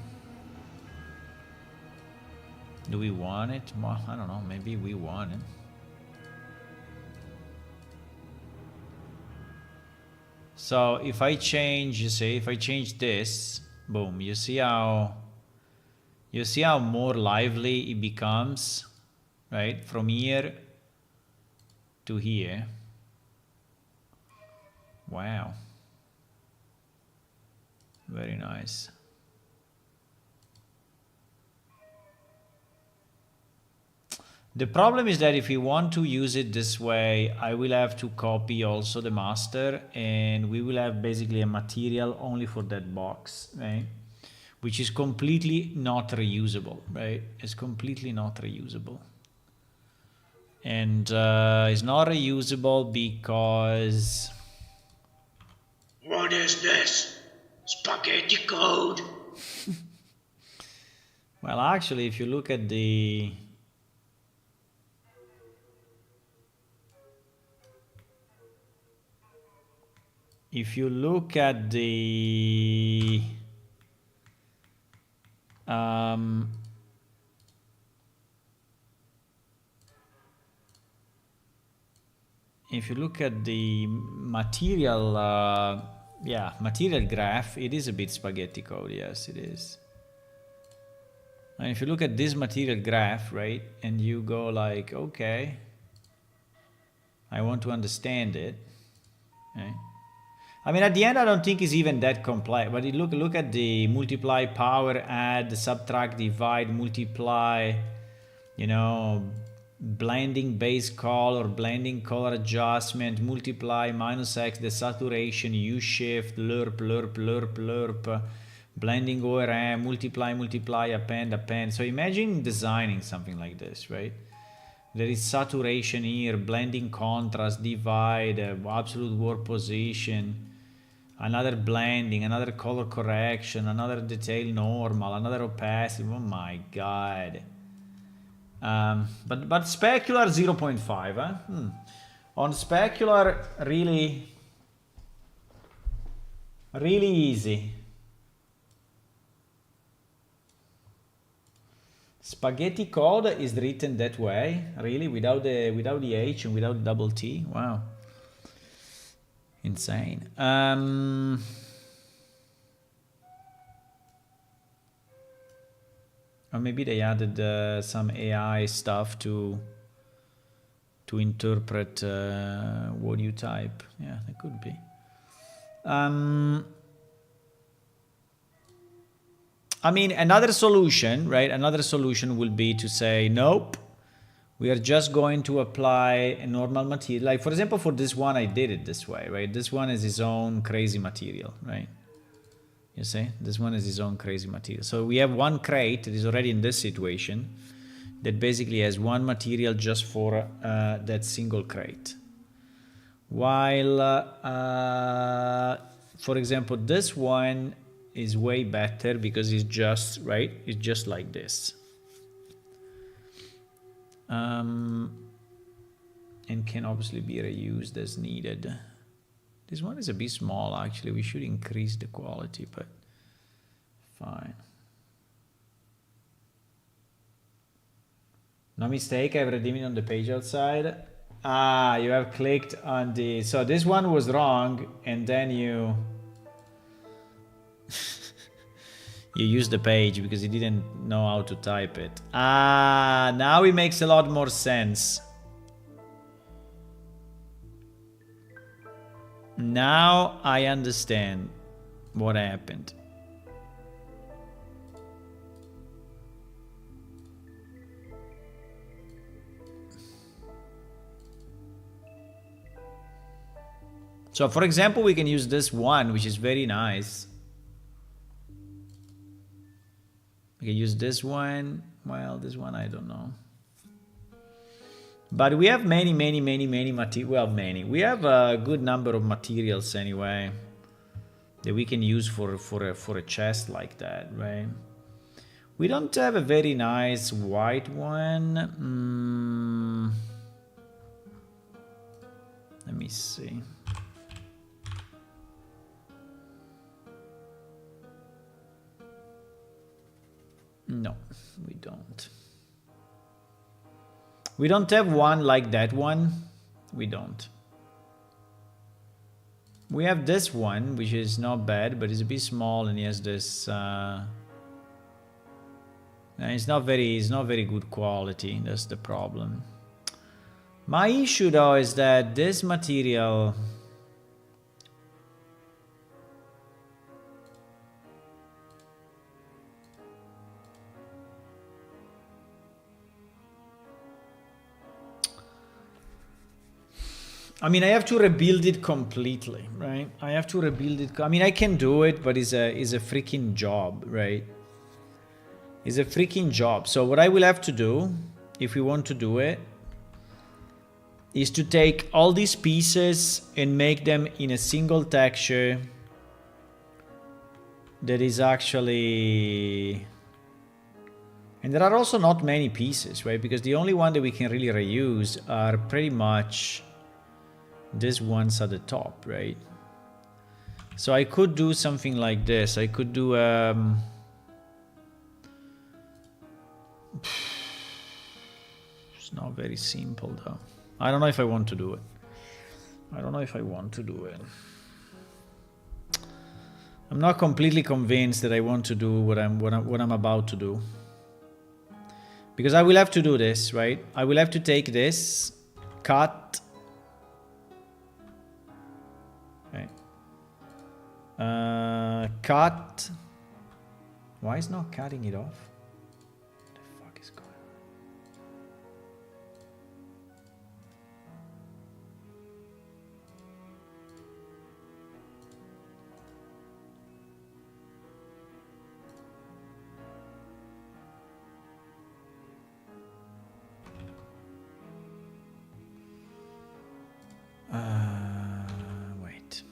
Do we want it? Well, I don't know, maybe we want it. So if I change, you see, if I change this, boom, you see how more lively it becomes, right? From here to here. Wow. Very nice. The problem is that if we want to use it this way, I will have to copy also the master, and we will have basically a material only for that box, right? Which is completely not reusable, right? It's completely not reusable. And it's not reusable because... What is this? Spaghetti code? Well, actually, if you look at the... If you look at the... if you look at the material, material graph, it is a bit spaghetti code, yes, it is. And if you look at this material graph, right, and you go like, okay, I want to understand it, right? I mean, at the end, I don't think it's even that complex, but look at the multiply, power, add, subtract, divide, multiply, you know, blending base color, blending color adjustment, multiply, minus X, the saturation, U shift, lerp, lerp, lerp, lerp, blending ORM, multiply, multiply, append. So imagine designing something like this, right? There is saturation here, blending contrast, divide, absolute warp position, another blending, another color correction, another detail normal, another opacity. Oh my god. But specular 0.5, huh? On specular, really easy. Spaghetti code is written that way, really, without the H and without double T. Wow. Insane. Or maybe they added some AI stuff to interpret what you type. Yeah, that could be. I mean, another solution, right? Another solution will be to say, nope, we are just going to apply a normal material. Like, for example, for this one, I did it this way, right? This one is its own crazy material, right? You see, this one is its own crazy material. So we have one crate that is already in this situation that basically has one material just for that single crate. While, for example, this one is way better because it's just, right? It's just like this. And can obviously be reused as needed. This one is a bit small, actually. We should increase the quality, but fine. No mistake, I've redeemed it on the page outside. Ah, you have clicked on the... So this one was wrong, and then you... you used the page because you didn't know how to type it. Ah, now it makes a lot more sense. Now I understand what happened. So for example, we can use this one, which is very nice. We can use this one. Well, this one, I don't know. But we have many materials. Well, we have a good number of materials anyway that we can use for a chest like that, right? We don't have a very nice white one. Let me see. No, we don't. We don't have one like that one. We don't. We have this one, which is not bad, but it's a bit small, and he has this. It's not very good quality. That's the problem. My issue though is that this material. I mean, I have to rebuild it completely, right? I have to rebuild it. I mean, I can do it, but it's a freaking job, right? It's a freaking job. So what I will have to do, if we want to do it, is to take all these pieces and make them in a single texture that is actually... And there are also not many pieces, right? Because the only one that we can really reuse are pretty much these ones at the top, right? So I could do something like this. I could do it's not very simple though. I don't know if I want to do it. I'm not completely convinced that I want to do what I'm about to do. Because I will have to do this, right? I will have to take this, cut. Okay. Cut. Why is not cutting it off? What the fuck is going on? Wait.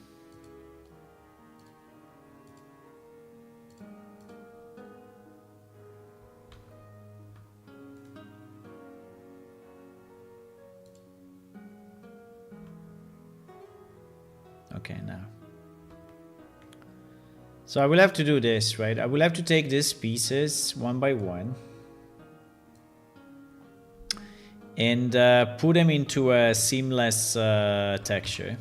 Okay, now. So I will have to do this, right? I will have to take these pieces one by one and put them into a seamless texture.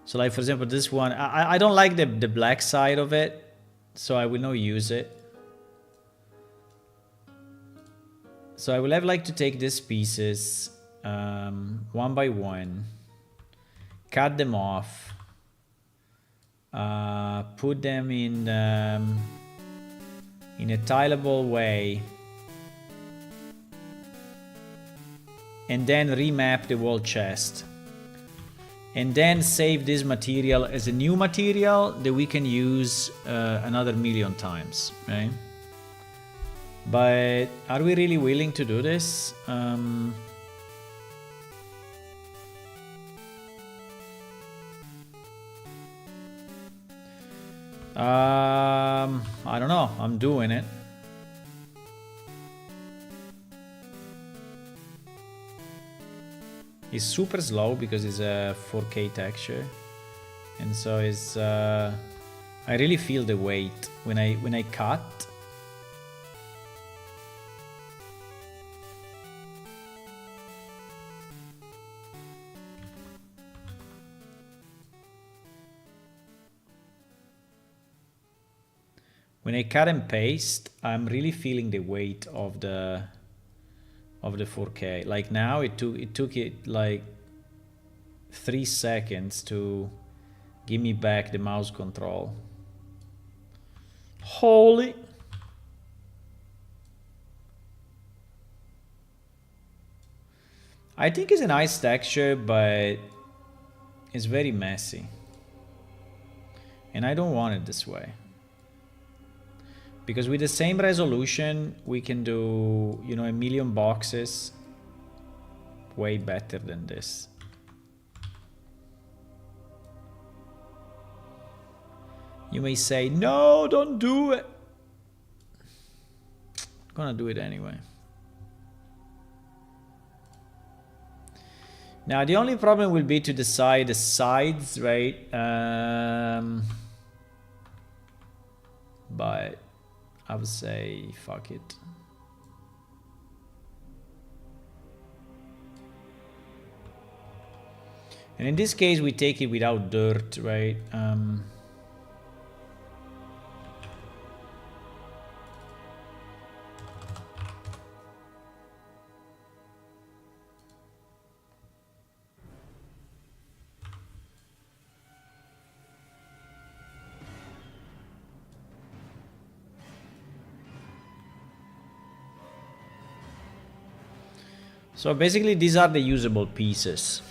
So like, for example, this one, I don't like the black side of it, so I will not use it. So I will have like to take these pieces one by one, cut them off, put them in a tileable way, and then remap the wall chest, and then save this material as a new material that we can use another million times, right? But are we really willing to do this? I don't know. I'm doing it. It's super slow because it's a 4K texture, and so it's. I really feel the weight when I cut. When I cut and paste, I'm really feeling the weight of the 4K. Like now, it took it like 3 seconds to give me back the mouse control. Holy! I think it's a nice texture, but it's very messy, and I don't want it this way. Because with the same resolution, we can do, you know, a million boxes way better than this. You may say, no, don't do it. I'm gonna do it anyway. Now the only problem will be to decide the sides, right? But I would say fuck it. And in this case, we take it without dirt, right? So basically, these are the usable pieces.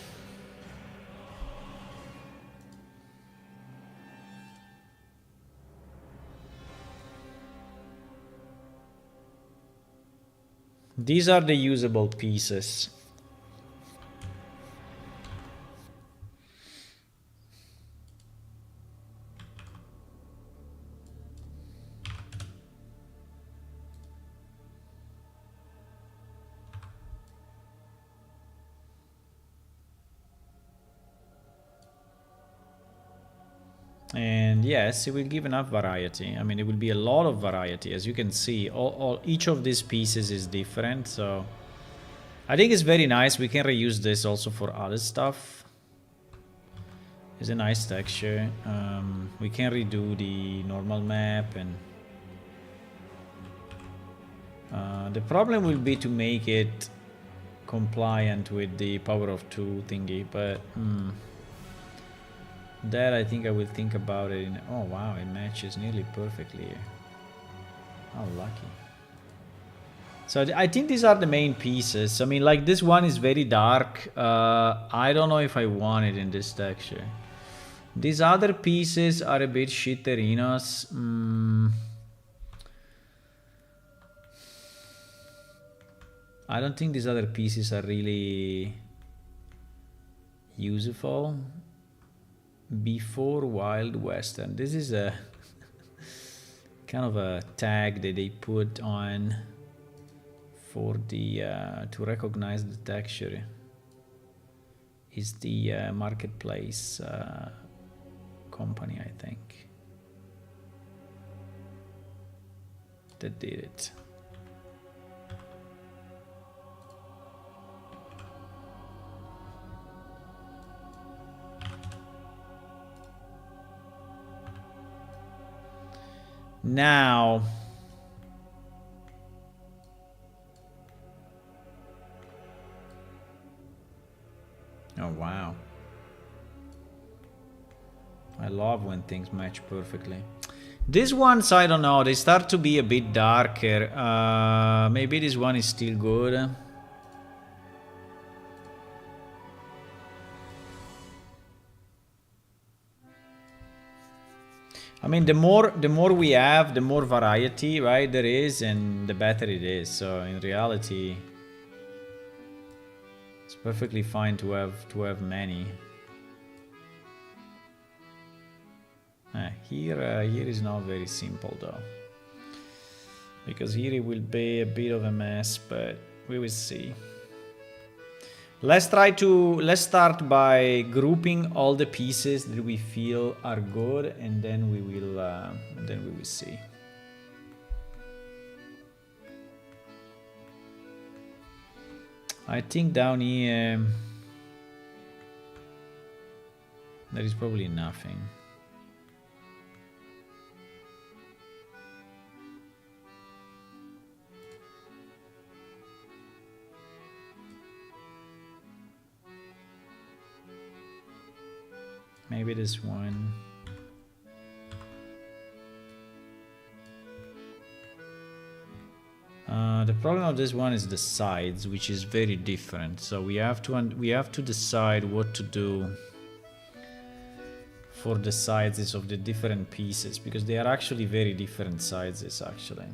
These are the usable pieces. And yes, it will give enough variety. I mean, it will be a lot of variety. As you can see, each of these pieces is different. So I think it's very nice. We can reuse this also for other stuff. It's a nice texture. We can redo the normal map. And the problem will be to make it compliant with the power of 2 thingy. But that I think I will think about it. Oh wow, it matches nearly perfectly. How lucky. So I think these are the main pieces. I mean, like this one is very dark. I don't know if I want it in this texture. These other pieces are a bit shitterinos. I don't think these other pieces are really useful. Before Wild Western. This is a kind of a tag that they put on for the to recognize the texture. Is the marketplace company, I think, that did it. Now, oh wow, I love when things match perfectly. These ones, I don't know, they start to be a bit darker. Maybe this one is still good. I mean, the more we have, the more variety, right, there is, and the better it is. So in reality, it's perfectly fine to have many. Here is not very simple though, because here it will be a bit of a mess, but we will see. Let's start by grouping all the pieces that we feel are good, and then we will see. I think down here there is probably nothing. Maybe this one. The problem of this one is the sides, which is very different. So we have to decide what to do for the sizes of the different pieces, because they are actually very different sizes actually.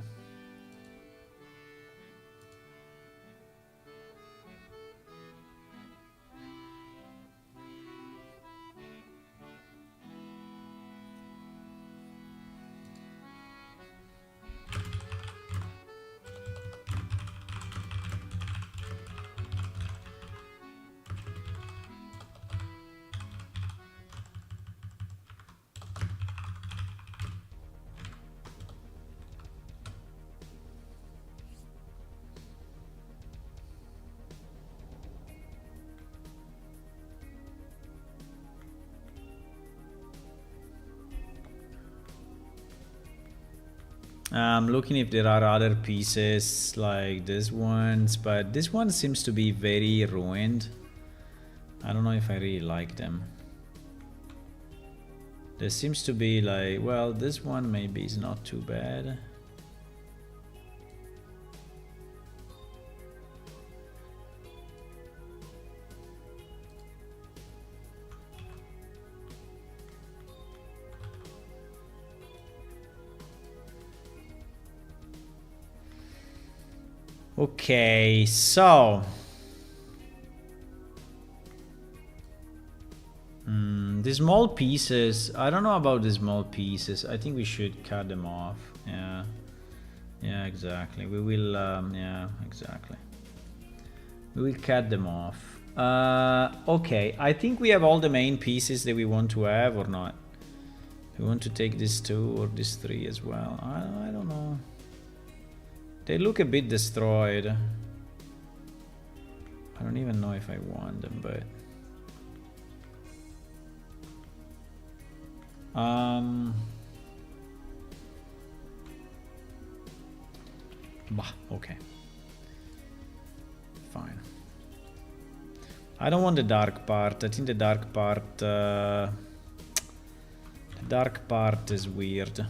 I'm looking if there are other pieces like this ones, but this one seems to be very ruined. I don't know if I really like them. There seems to be like, well, this one maybe is not too bad. Okay, so the small pieces, I don't know about the small pieces. I think we should cut them off. Yeah, exactly. We will, yeah, exactly. We will cut them off. Okay, I think we have all the main pieces that we want to have, or not. We want to take this 2 or this 3 as well. I don't know. They look a bit destroyed. I don't even know if I want them, but... Bah, okay. Fine. I don't want the dark part. I think the dark part... the dark part is weird.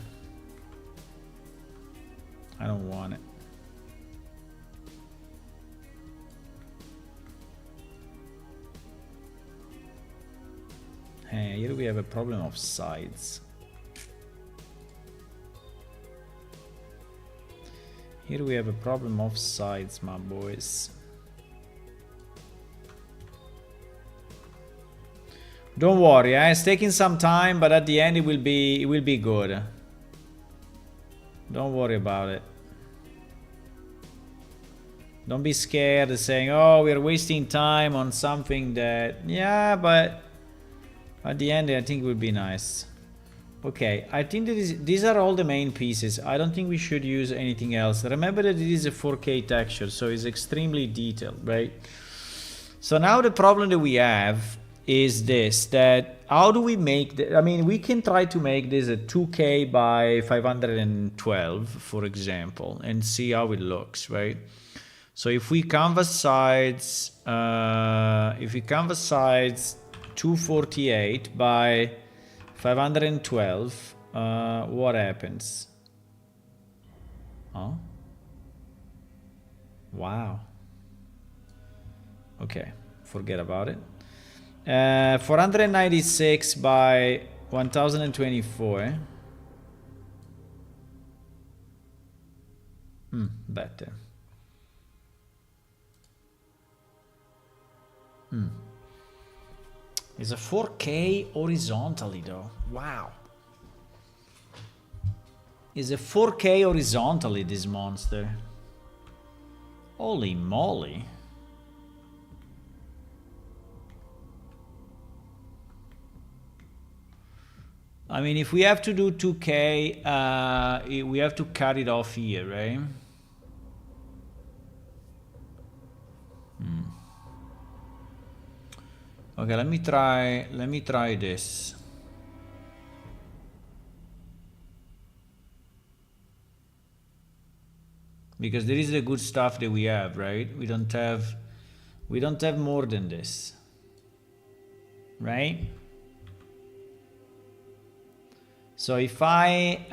I don't want it. Hey, here we have a problem of sides. Here we have a problem of sides, my boys. Don't worry, it's taking some time, but at the end it will be good. Don't worry about it. Don't be scared of saying, oh, we're wasting time on something that, yeah, but at the end I think it would be nice. Okay, I think that these are all the main pieces. I don't think we should use anything else. Remember that it is a 4K texture, so it's extremely detailed, right? So now the problem that we have is this, that how do we make the, I mean, we can try to make this a 2K by 512, for example, and see how it looks, right? So if we canvas sides, 248 by 512, what happens? Oh, wow. Okay, forget about it. 496 by 1024. Better. It's a 4K horizontally though. Wow. It's a 4K horizontally, this monster. Holy moly. I mean, if we have to do 2K, we have to cut it off here, right? Okay, let me try this. Because there is the good stuff that we have, right? We don't have more than this. Right? So if I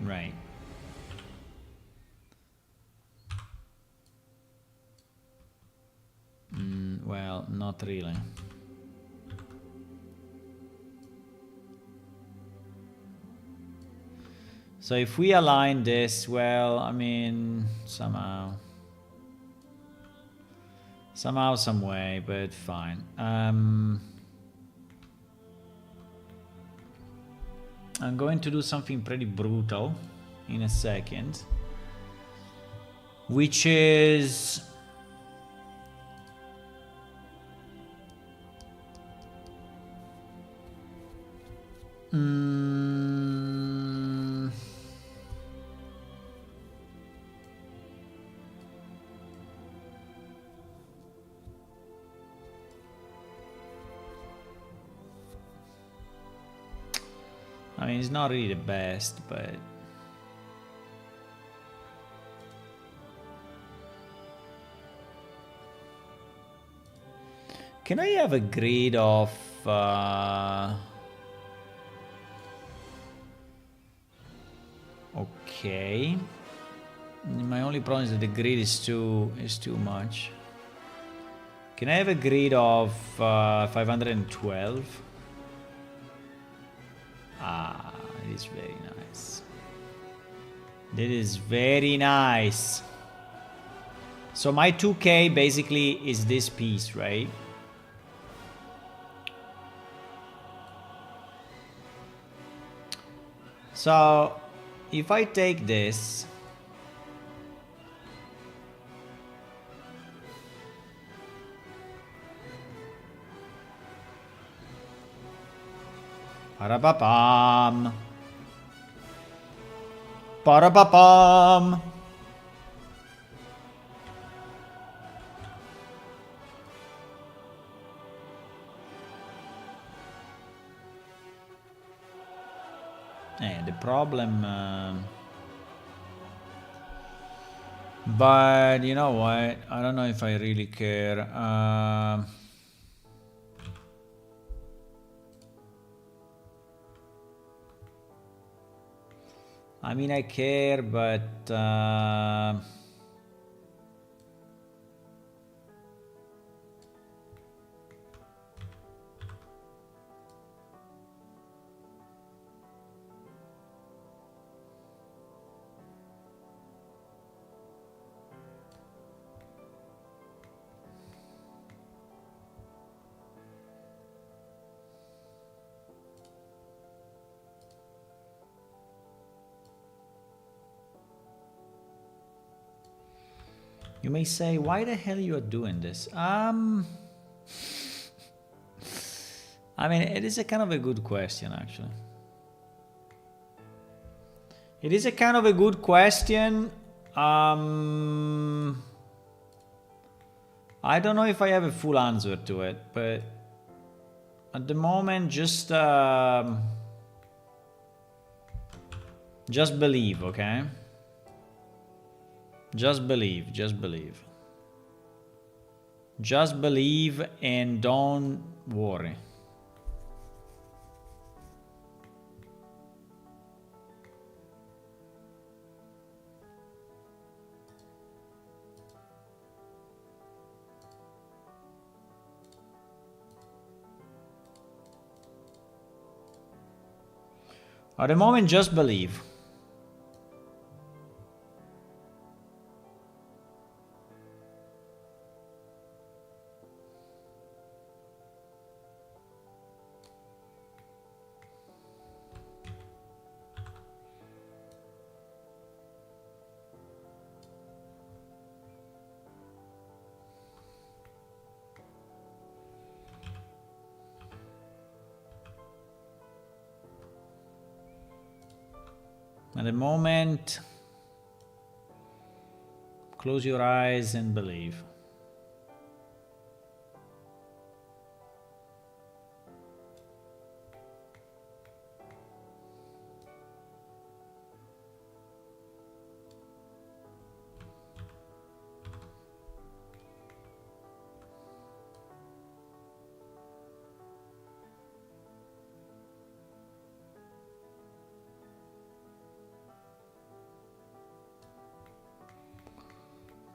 right. Well, not really. So if we align this, well, I mean, somehow, some way, but fine. I'm going to do something pretty brutal in a second, which is mean, it's not really the best, but... Can I have a grid of... Okay. My only problem is that the grid is too much. Can I have a grid of 512? Ah, it is very nice. That is very nice. So my 2K basically is this piece, right? So if I take this, Parapapam. Parapapam. The problem... but you know what? I don't know if I really care. I mean, I care, but... You may say, why the hell you are doing this? I mean, it is a kind of a good question, actually. It is a kind of a good question. I don't know if I have a full answer to it, but at the moment, just believe, okay? Just believe, just believe. Just believe and don't worry. At the moment, just believe. At the moment, close your eyes and believe.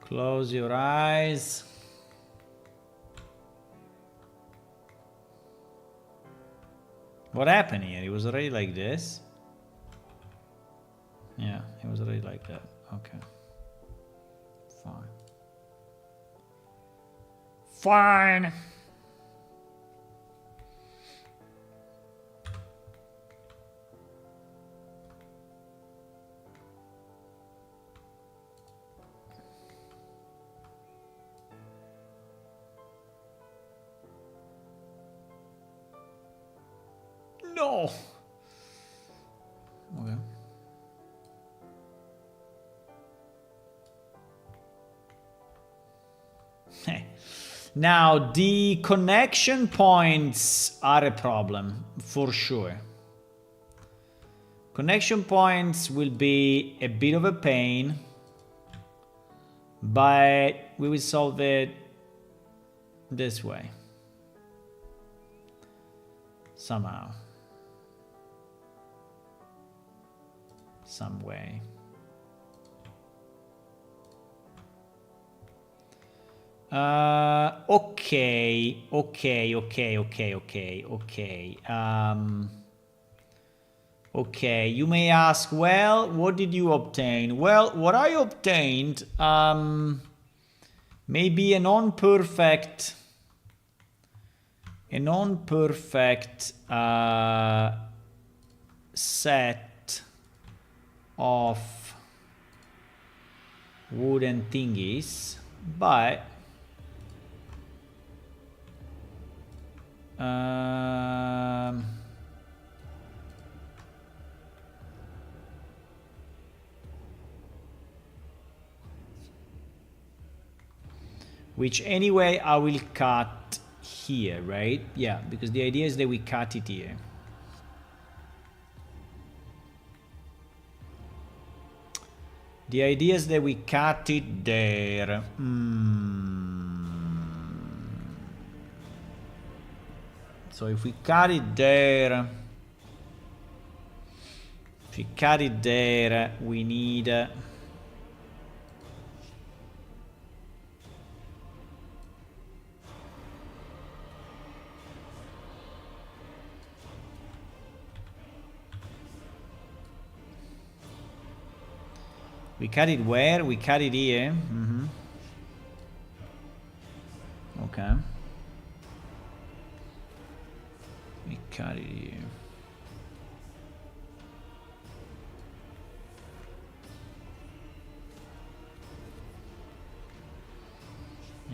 Close your eyes. What happened here? It was already like this? Yeah, it was already like that. Okay. Fine. Fine. No. Okay. Now, the connection points are a problem, for sure. Connection points will be a bit of a pain, but we will solve it this way. Somehow. Some way. Okay. Okay, you may ask, well, what did you obtain? Well, what I obtained, maybe a non-perfect set of wooden thingies, but which anyway I will cut here, right? Yeah, because the idea is that we cut it here. The idea is that we cut it there. So if we cut it there, we need we cut it where? We cut it here. Okay. We cut it here.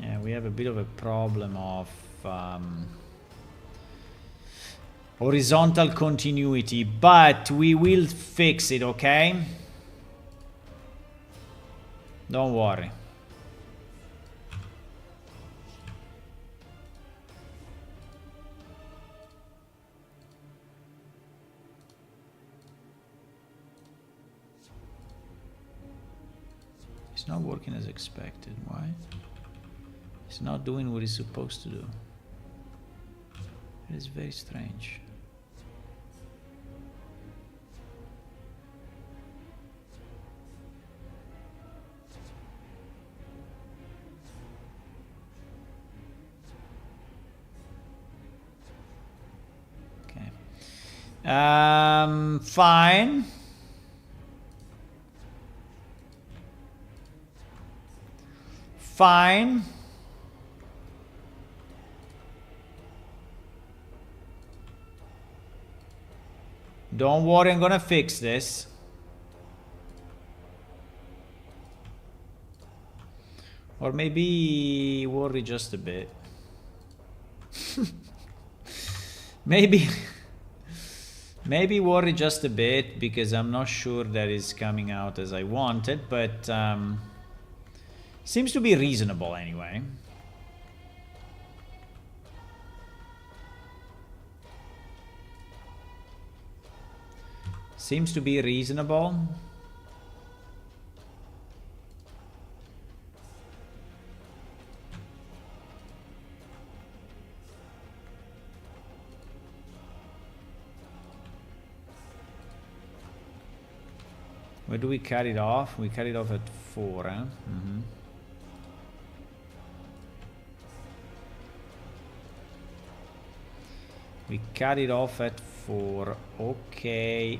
Yeah, we have a bit of a problem of horizontal continuity, but we will fix it, okay? Don't worry. It's not working as expected. Why? It's not doing what it's supposed to do. It is very strange. Fine. Fine. Don't worry, I'm gonna fix this. Or maybe worry just a bit. Maybe worry just a bit, because I'm not sure that is coming out as I wanted, but seems to be reasonable anyway. Seems to be reasonable. Where do we cut it off? We cut it off at 4, huh? We cut it off at 4. Okay.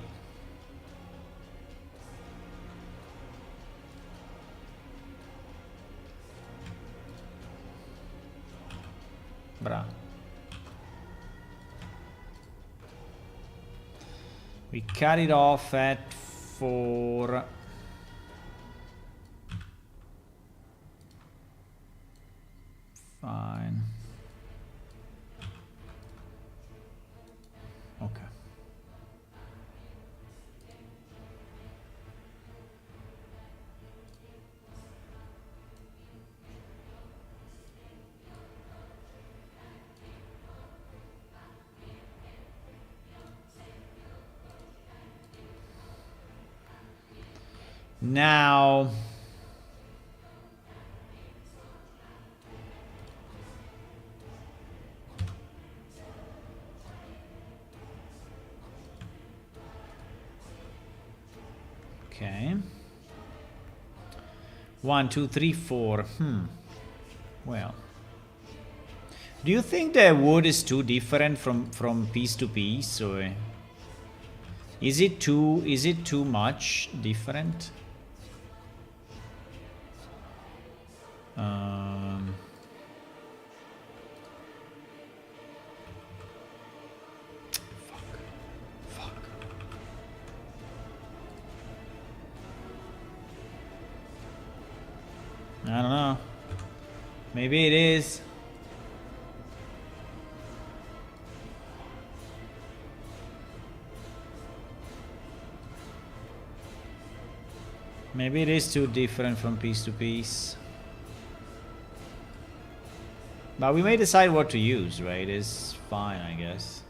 Bra. We cut it off at 4. Fine. Okay. Now... Okay. 1, 2, 3, 4. Well. Do you think the wood is too different from piece to piece, or is it too much different? Fuck. I don't know. Maybe it is. Maybe it is too different from piece to piece. But we may decide what to use, right? It's fine, I guess.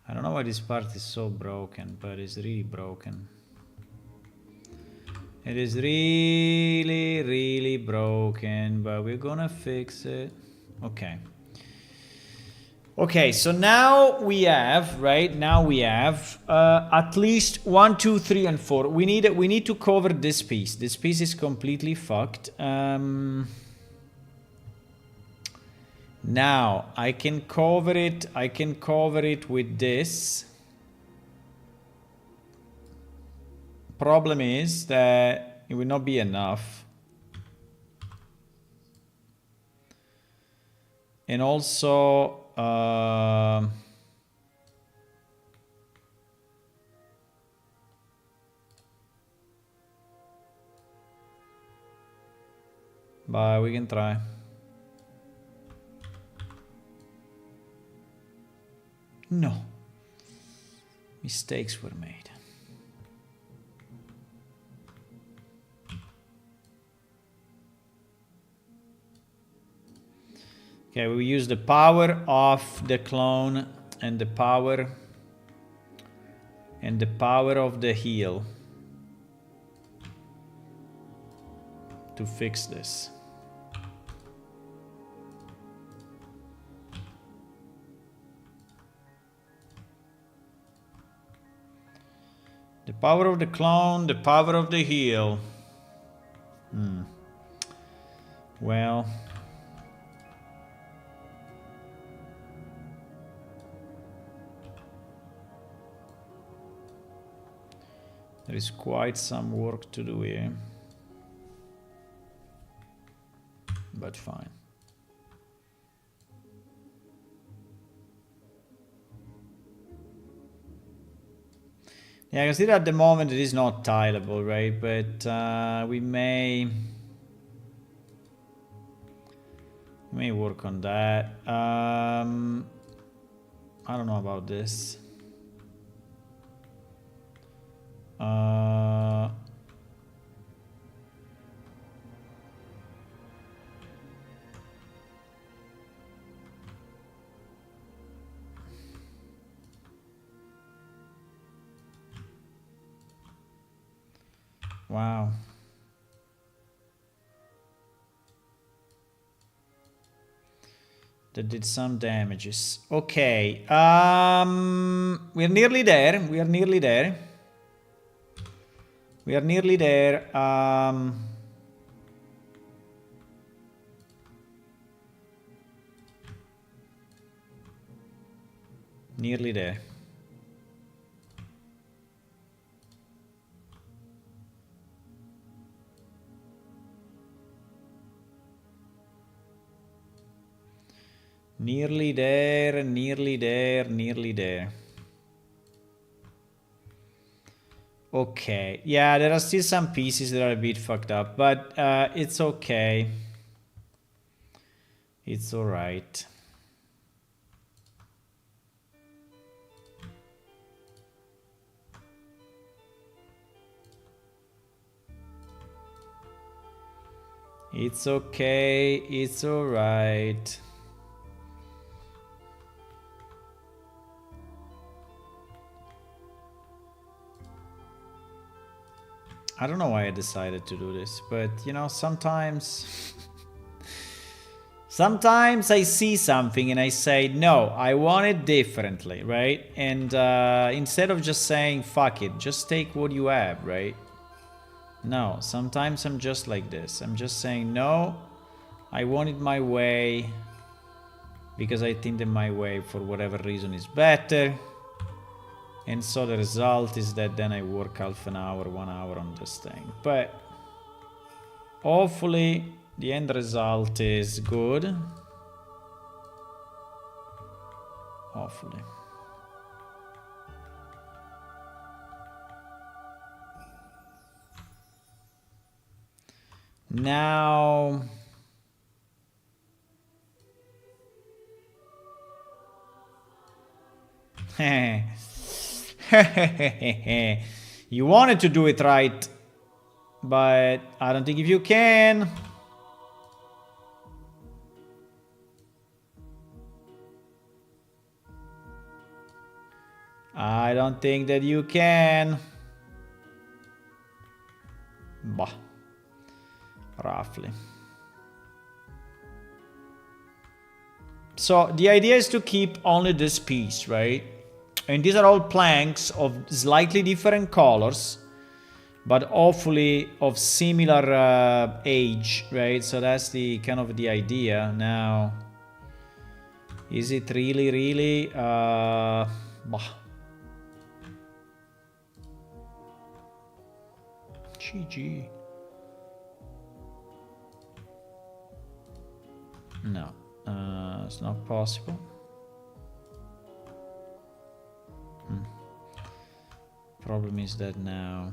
I don't know why this part is so broken, but it's really broken. It is really, really broken, but we're gonna fix it. Okay. Okay, so now we have, right? Now we have at least 1, 2, 3, and 4. We need to cover this piece. This piece is completely fucked. Now I can cover it. I can cover it with this. Problem is that it will not be enough. And also but we can try. No. Mistakes were made. Okay, we use the power of the clone and the power of the heal to fix this. The power of the clone, the power of the heal. Well... there is quite some work to do here. But fine. Yeah, I consider at the moment it is not tileable, right? But we may work on that. I don't know about this. Wow. That did some damages. Okay. We're nearly there. We are nearly there. We are nearly there. Nearly there. Nearly there, nearly there, nearly there. Okay, yeah, there are still some pieces that are a bit fucked up, but it's okay. It's alright. It's okay, it's alright. I don't know why I decided to do this, but you know, sometimes I see something and I say, no, I want it differently, right? And instead of just saying, fuck it, just take what you have, right? No, sometimes I'm just like this. I'm just saying, no, I want it my way because I think that my way, for whatever reason, is better. And so the result is that then I work half an hour, 1 hour on this thing. But hopefully the end result is good. Hopefully. Now... You wanted to do it right, but I don't think if you can. I don't think that you can. Bah. Roughly. So the idea is to keep only this piece, right? And these are all planks of slightly different colors, but hopefully of similar age, right? So that's the kind of the idea. Now, is it really? Bah. GG. No, it's not possible. Problem is that now...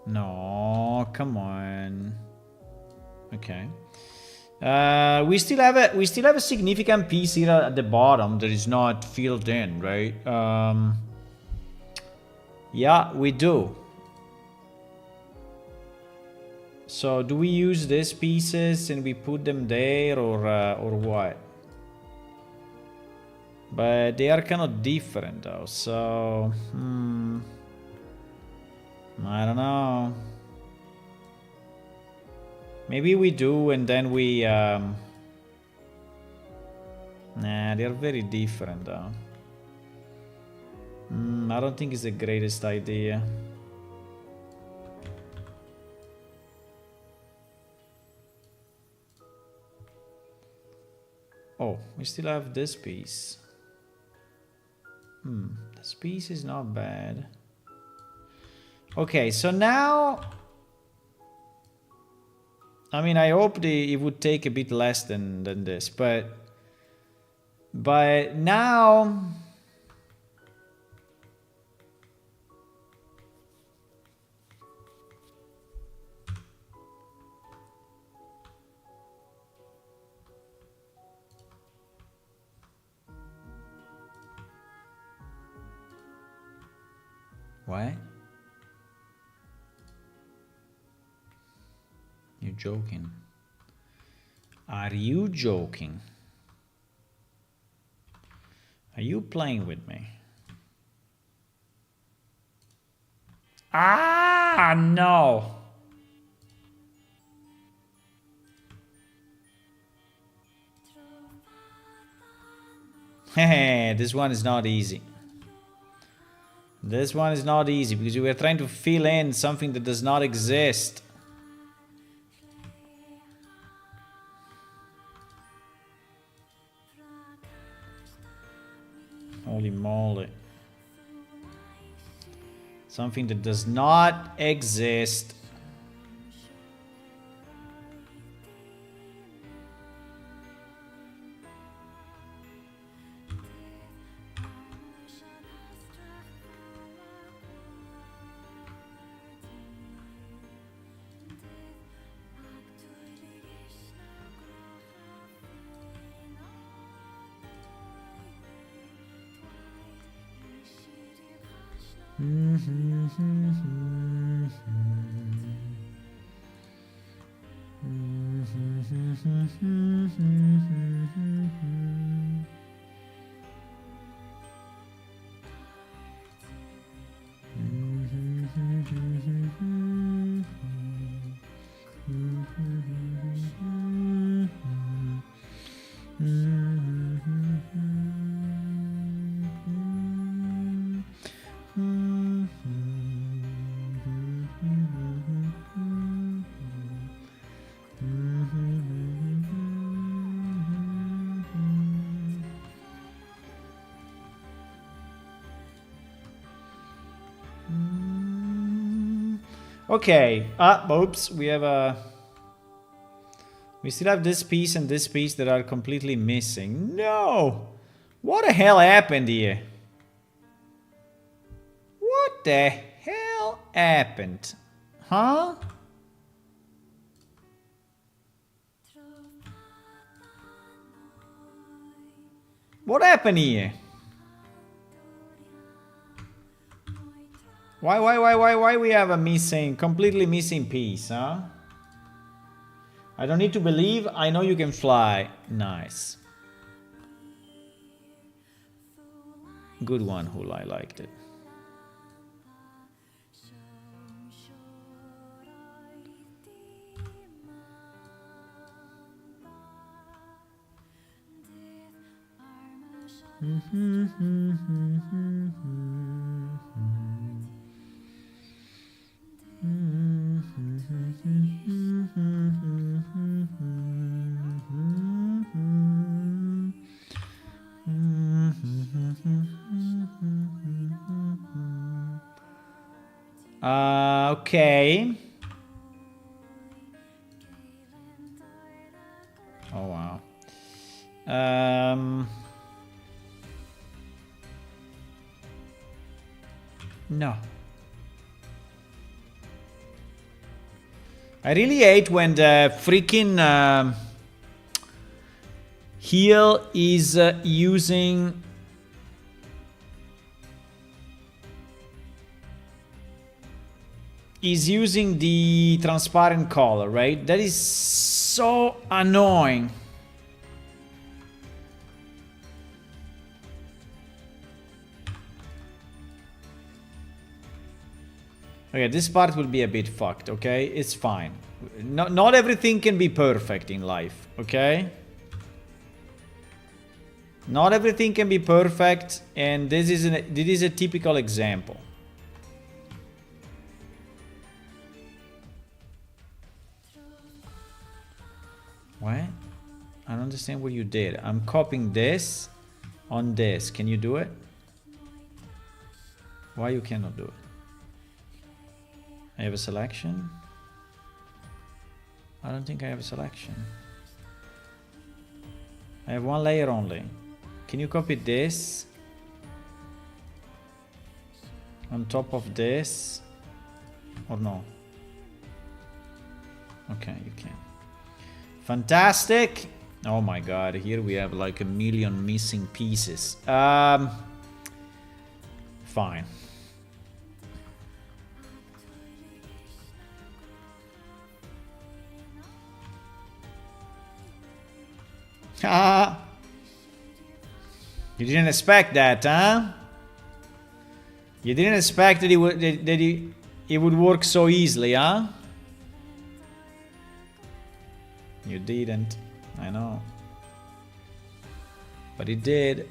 No, come on. Okay. We still have a significant piece here at the bottom that is not filled in, right? Yeah, we do. So do we use these pieces and we put them there, or what? But they are kind of different though, so I don't know. Maybe we do and then we nah, they're very different though. I don't think it's the greatest idea. Oh, we still have this piece. This piece is not bad. Okay, so now... I mean, I hope it would take a bit less than this, but now... What? You're joking. Are you joking? Are you playing with me? Ah, no. Hey, this one is not easy. This one is not easy because we are trying to fill in something that does not exist. Holy moly. Something that does not exist. Okay. Oops. We have a. We still have this piece and this piece that are completely missing. No! What the hell happened here? What the hell happened? Huh? What happened here? Why we have a missing, completely missing piece, huh? I don't need to believe, I know you can fly. Nice. Good one, Hula, I liked it. Okay. Oh wow. No. I really hate when the freaking heal is using the transparent color, right? That is so annoying. Okay, this part will be a bit fucked, okay? It's fine. Not everything can be perfect in life, okay? Not everything can be perfect, and this is a typical example. What? I don't understand what you did. I'm copying this on this. Can you do it? Why you cannot do it? I have a selection? I don't think I have a selection. I have one layer only. Can you copy this on top of this? Or no? Okay, you can. Fantastic! Oh my god, here we have like a million missing pieces. Fine. Ah! You didn't expect that, huh? You didn't expect that it would work so easily, huh? You didn't. I know. But it did.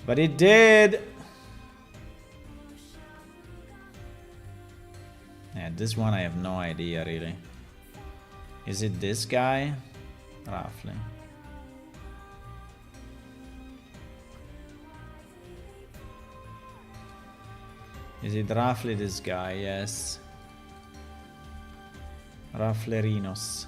But it did. Yeah, this one I have no idea really. Is it this guy? Roughly. Is it roughly this guy? Yes. Rafflerinos.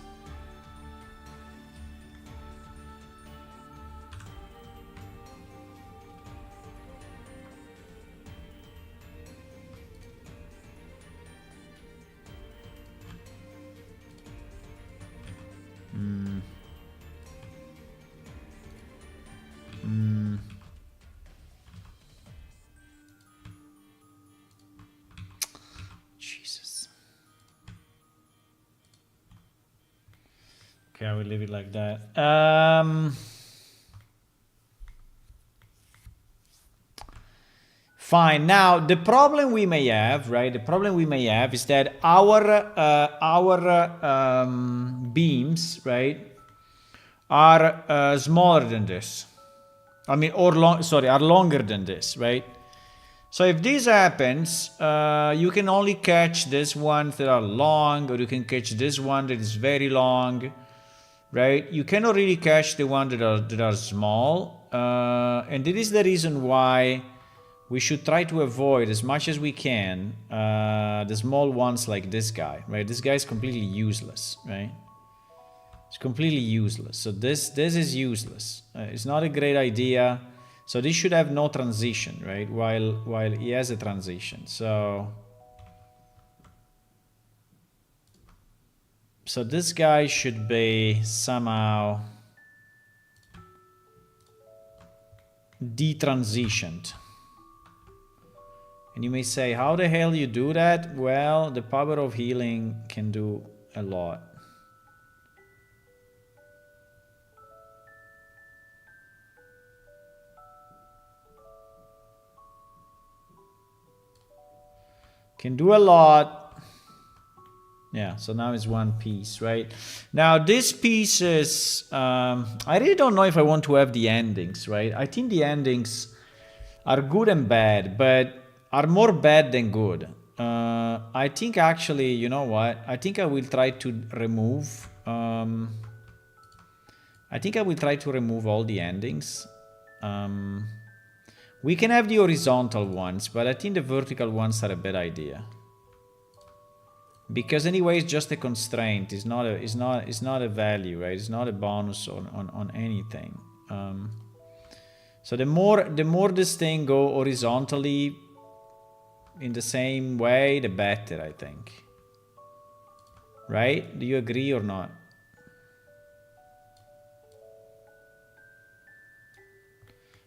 Okay, I will leave it like that. Fine. Now the problem we may have, right? The problem we may have is that our beams, right, are smaller than this. I mean, are longer than this, right? So if this happens, you can only catch this ones that are long, or you can catch this one that is very long, right? You cannot really catch the ones that are small, and it is the reason why we should try to avoid as much as we can the small ones like this guy, right? This guy is completely useless, right? It's completely useless. So this is useless. It's not a great idea. So this should have no transition, right? While he has a transition. So this guy should be somehow detransitioned. And you may say, how the hell you do that? Well, the power of healing can do a lot. Can do a lot. Yeah, so now it's one piece, right? Now this piece is... I really don't know if I want to have the endings, right? I think the endings are good and bad, but are more bad than good. I think actually, you know what? I think I will try to remove... I think I will try to remove all the endings. We can have the horizontal ones, but I think the vertical ones are a bad idea. Because anyway, it's just a constraint. It's not a value, right? It's not a bonus on anything. So the more this thing go horizontally in the same way, the better, I think. Right? Do you agree or not?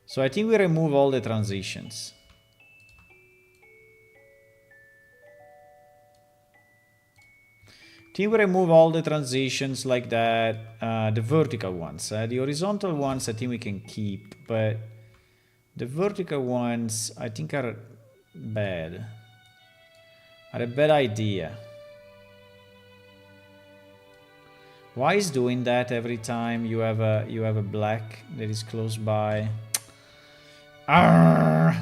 So I think we remove all the transitions. I think we remove all the transitions like that. The vertical ones. The horizontal ones I think we can keep, but the vertical ones I think are bad. Are a bad idea. Why is doing that every time you have a black that is close by? Arrgh.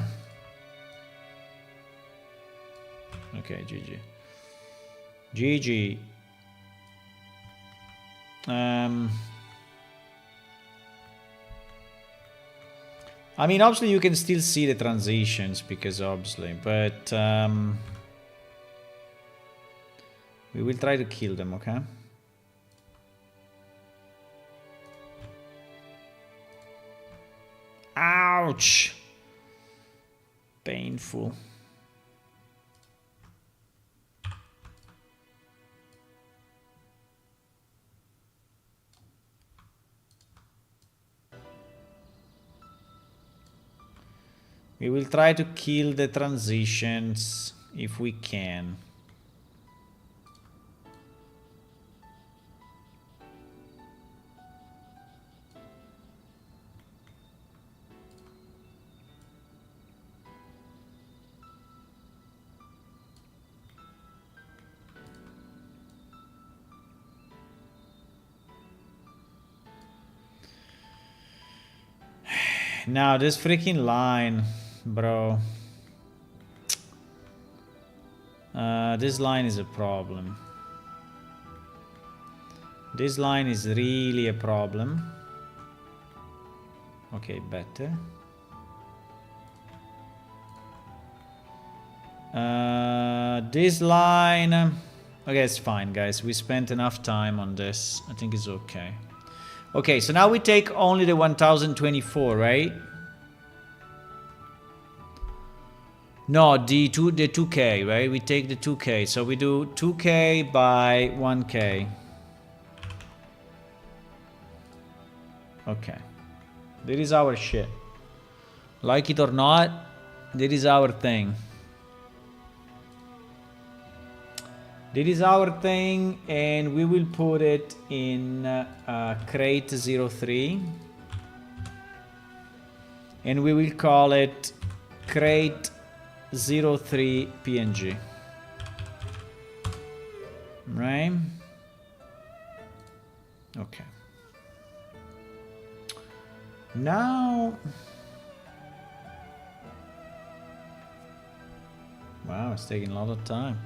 Okay, GG. GG. I mean, obviously you can still see the transitions because obviously, but we will try to kill them, okay? Ouch! Painful. We will try to kill the transitions if we can. Now this freaking line, bro. This line is a problem. This line is really a problem. Okay, better. This line... Okay, it's fine, guys. We spent enough time on this. I think it's okay. Okay, so now we take only the 1024, right? No, the 2k, right? We take the 2k. So we do 2k by 1k. Okay. That is our shit. Like it or not, that is our thing. This is our thing, and we will put it in crate 03. And we will call it crate 03 PNG. Right? Okay. Now... Wow, it's taking a lot of time.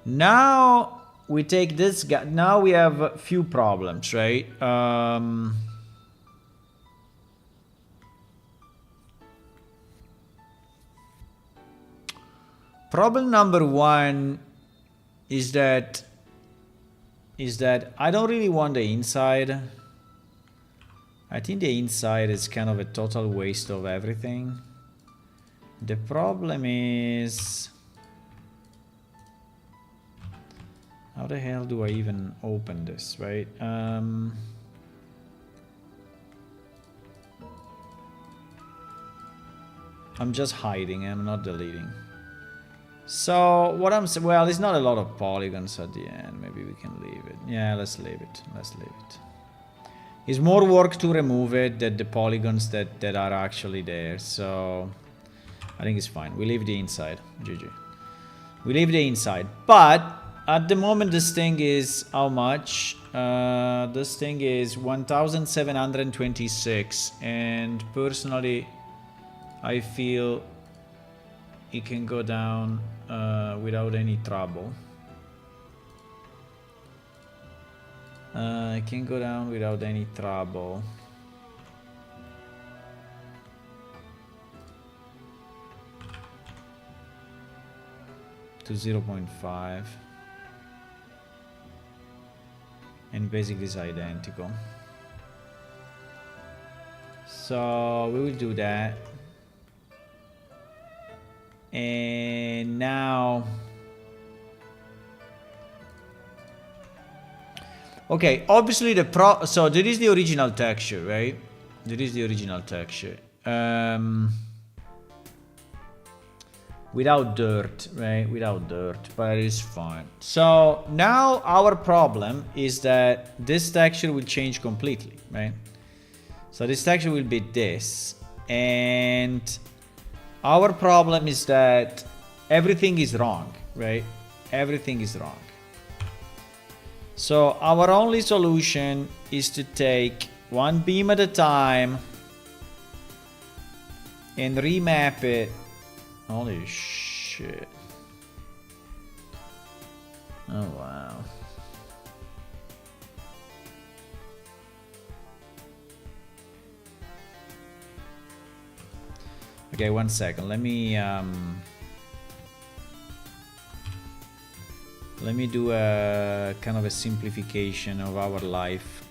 Now we take this guy. Now we have a few problems, right? Problem number one is that I don't really want the inside. I think the inside is kind of a total waste of everything. The problem is, how the hell do I even open this, right? I'm just hiding, I'm not deleting. So what I'm saying, well, it's not a lot of polygons at the end. Maybe we can leave it. Yeah, let's leave it. Let's leave it. It's more work to remove it than the polygons that are actually there. So I think it's fine. We leave the inside. GG. We leave the inside. But at the moment, this thing is how much? This thing is 1,726. And personally, I feel it can go down without any trouble. It can go down without any trouble. To 0.5. And basically is identical. So we will do that. And now, okay, obviously so there is the original texture, right? There is the original texture. Without dirt, right? Without dirt, but it's fine. So now our problem is that this texture will change completely, right? So this texture will be this, and our problem is that everything is wrong, right? Everything is wrong. So our only solution is to take one beam at a time and remap it. Holy shit. Oh wow. Okay, 1 second. Let me do a kind of a simplification of our life.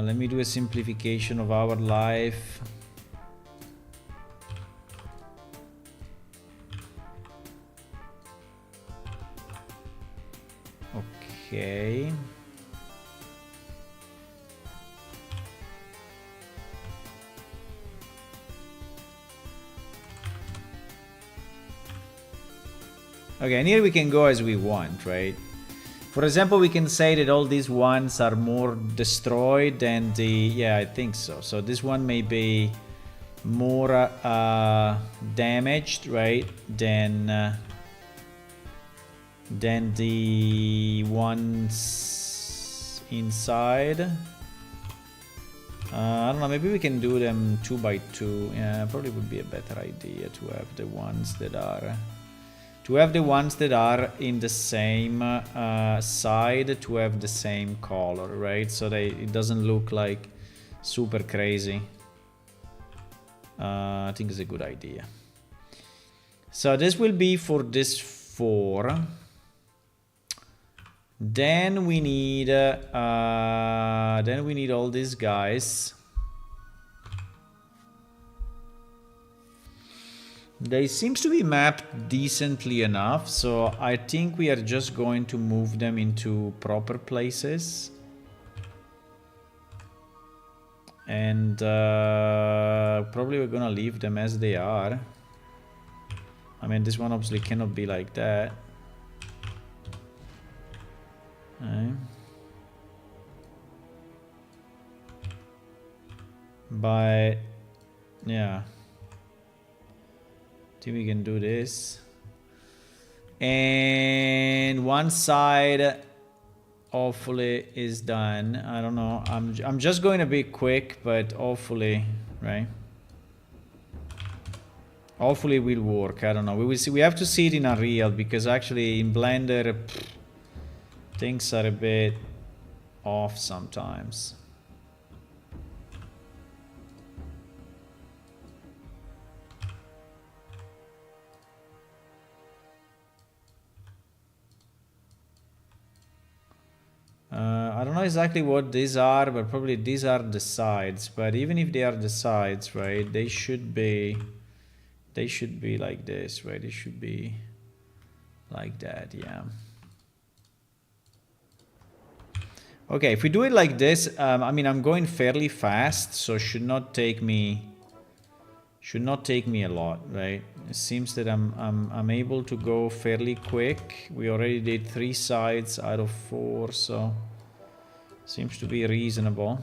Let me do a simplification of our life. Okay. Okay, and here we can go as we want, right? For example, we can say that all these ones are more destroyed than the... Yeah, I think so. So this one may be more damaged, right? Than the ones inside. I don't know, maybe we can do them 2 by 2. Yeah, probably would be a better idea to have the ones that are... To have the ones that are in the same side to have the same color, right? So it doesn't look like super crazy. I think it's a good idea. So this will be for this 4. Then we need all these guys. They seems to be mapped decently enough, so I think we are just going to move them into proper places. And probably we're gonna leave them as they are. I mean, this one obviously cannot be like that. Right. But yeah, I think we can do this. And one side hopefully is done. I don't know. I'm just going a bit quick, but hopefully, right? Hopefully it will work. I don't know. We will see. We have to see it in Unreal because actually in Blender things are a bit off sometimes. I don't know exactly what these are, but probably these are the sides. But even if they are the sides, right, they should be like this, right? They should be like that, yeah. Okay, if we do it like this, I mean, I'm going fairly fast, so should not take me a lot, right? It seems that I'm able to go fairly quick. We already did 3 sides out of 4, so seems to be reasonable.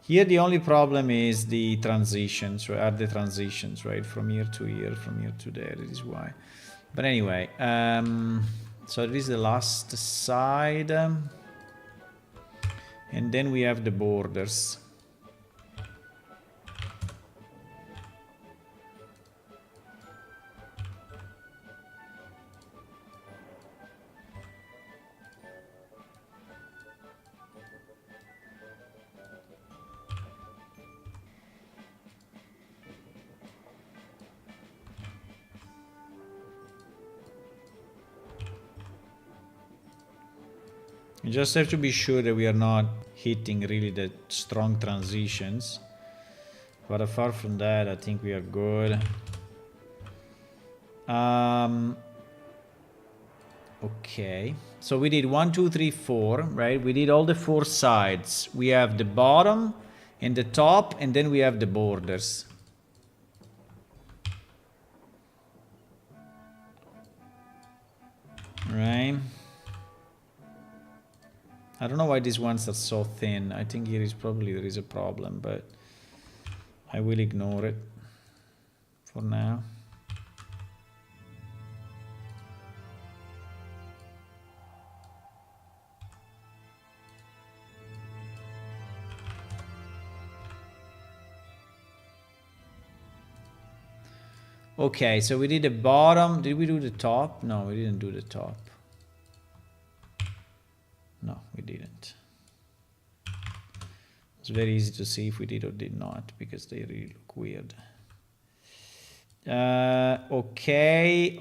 Here the only problem is the transitions, right? Are the transitions, right? From here to here, from here to there. This is why. But anyway, so this is the last side. And then we have the borders. You just have to be sure that we are not hitting really the strong transitions. But apart from that, I think we are good. Okay, so we did 1, 2, 3, 4, right? We did all the 4 sides. We have the bottom and the top, and then we have the borders. Right? I don't know why these ones are so thin. I think here is probably there is a problem, but I will ignore it for now. Okay, so we did the bottom. Did we do the top? No, we didn't do the top. No, we didn't. It's very easy to see if we did or did not because they really look weird. Okay.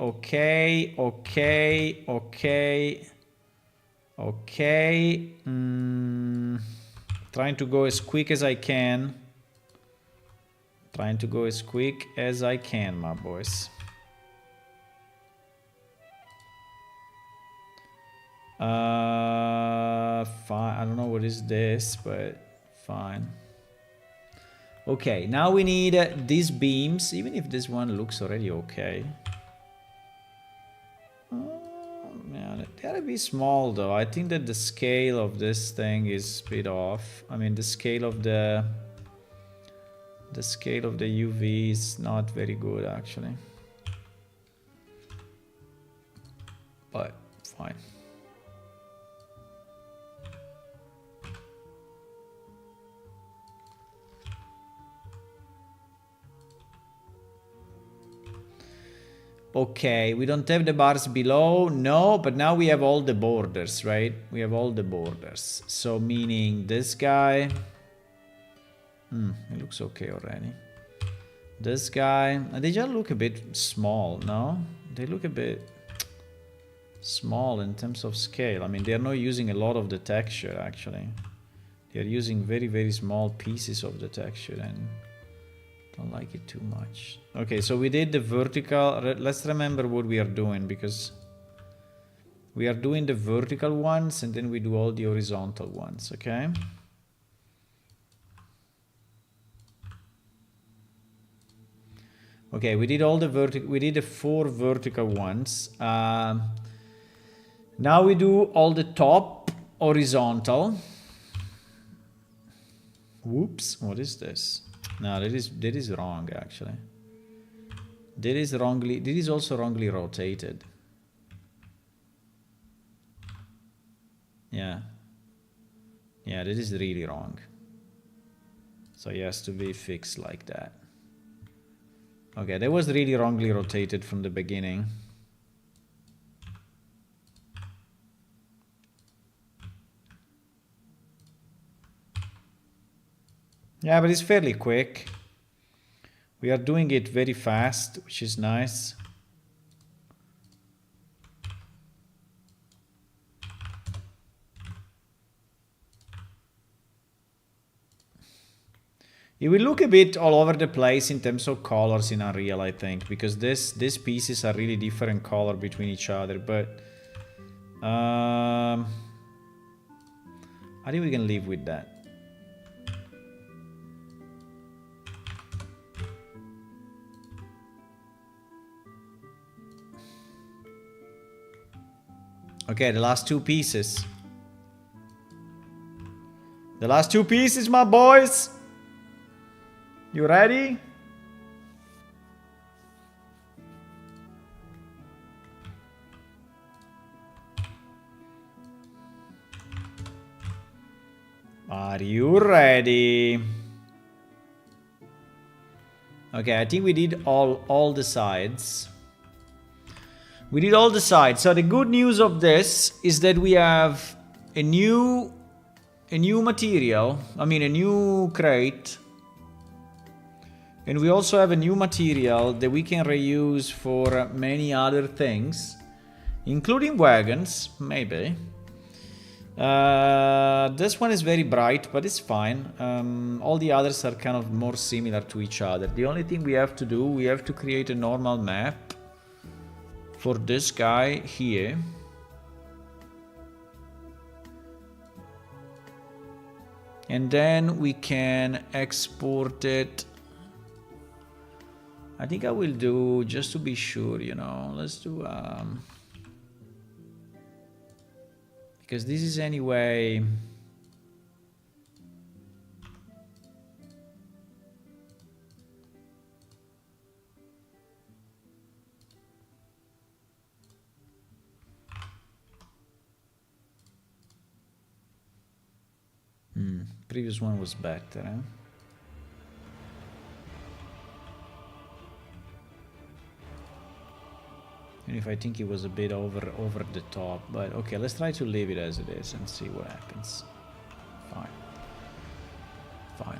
Trying to go as quick as I can. Trying to go as quick as I can, my boys. Fine. I don't know what is this, but fine. Okay, now we need these beams, even if this one looks already okay. Man, they gotta be small though. I think that the scale of this thing is a bit off. I mean, the scale of the UV is not very good actually. But fine. Okay, we don't have the bars below, no, but now we have all the borders, right? We have all the borders. So meaning this guy, it looks okay already. This guy, and they just look a bit small, no? They look a bit small in terms of scale. I mean, they are not using a lot of the texture actually. They are using very, very small pieces of the texture and don't like it too much. Okay, so we did the vertical. Let's remember what we are doing because We are doing the vertical ones and then we do all the horizontal ones, okay? Okay, we did all the we did the 4 vertical ones. Now we do all the top horizontal. Whoops, what is this? No, that is wrong actually. That is also wrongly rotated. Yeah. Yeah, that is really wrong. So it has to be fixed like that. Okay, that was really wrongly rotated from the beginning. Yeah, but it's fairly quick. We are doing it very fast, which is nice. It will look a bit all over the place in terms of colors in Unreal, I think, because these pieces are really different color between each other, but I think we can live with that. Okay, the last 2 pieces. The last 2 pieces, my boys. You ready? Are you ready? Okay, I think we did all the sides. We did all the sides. So the good news of this is that we have a new material. I mean, a new crate. And we also have a new material that we can reuse for many other things, including wagons, maybe. This one is very bright, but it's fine. All the others are kind of more similar to each other. The only thing we have to do, we have to create a normal map for this guy here. And then we can export it. I think I will do, just to be sure, you know, let's do, because this is anyway, previous one was better, eh? And if I think it was a bit over the top, but okay, let's try to leave it as it is and see what happens. Fine. Fine.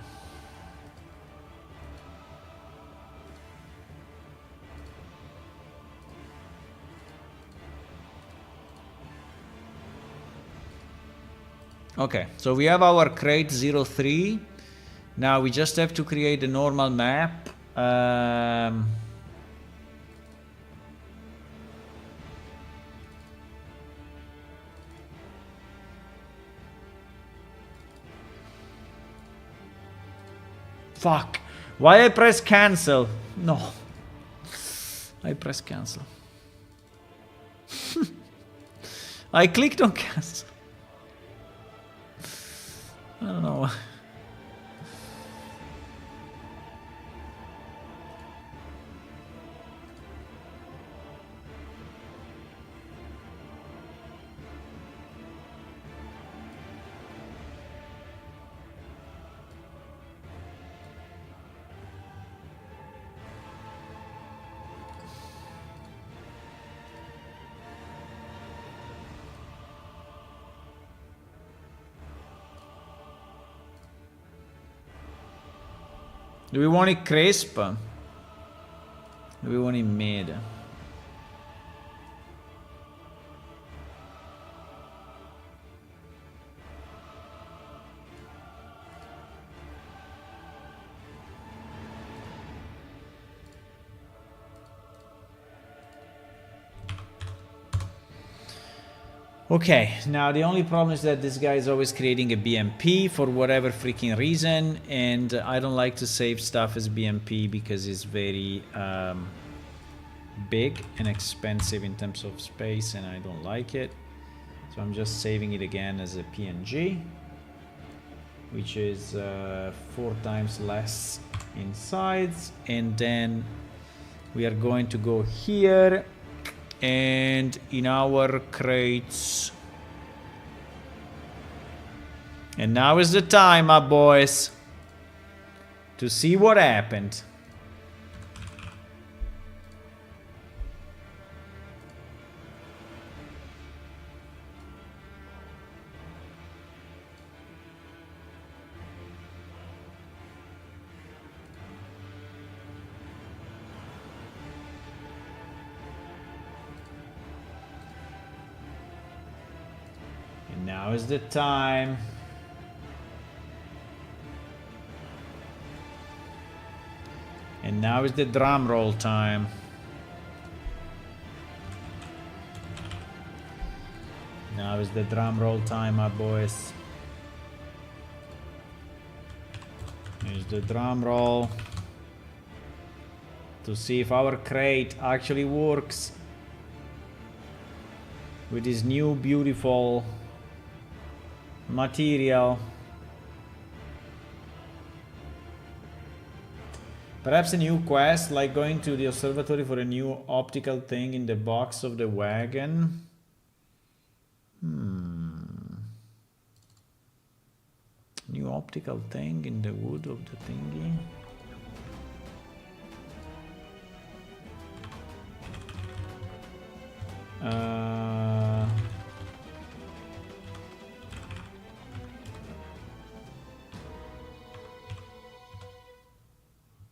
Okay, so we have our crate 03. Now we just have to create a normal map. Fuck. Why I press cancel? No. I press cancel. I clicked on cancel. I don't know. Do we want it crisp? Do we want it mid? Okay, now the only problem is that this guy is always creating a BMP for whatever freaking reason, and I don't like to save stuff as BMP because it's very big and expensive in terms of space, and I don't like it. So I'm just saving it again as a PNG, which is 4 times less in size. And then we are going to go here and in our crates. And now is the time, my boys, to see what happened. And now is the time. And now is the drum roll time. Now is the drum roll time, my boys. Here's the drum roll to see if our crate actually works with this new beautiful material. Perhaps a new quest, like going to the observatory for a new optical thing in the box of the wagon. New optical thing in the wood of the thingy.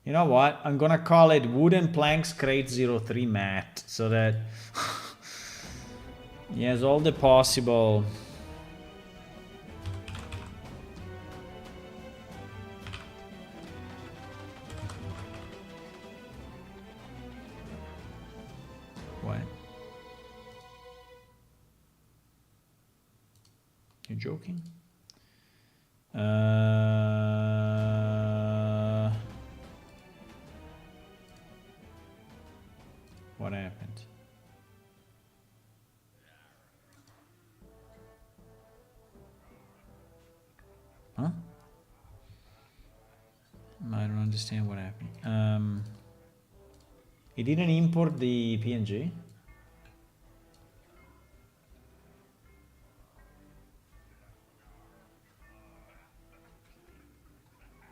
You know what? I'm gonna call it Wooden Planks Crate 03 Mat, so that he has all the possible. What? You joking? What happened? Huh? I don't understand what happened. It didn't import the PNG.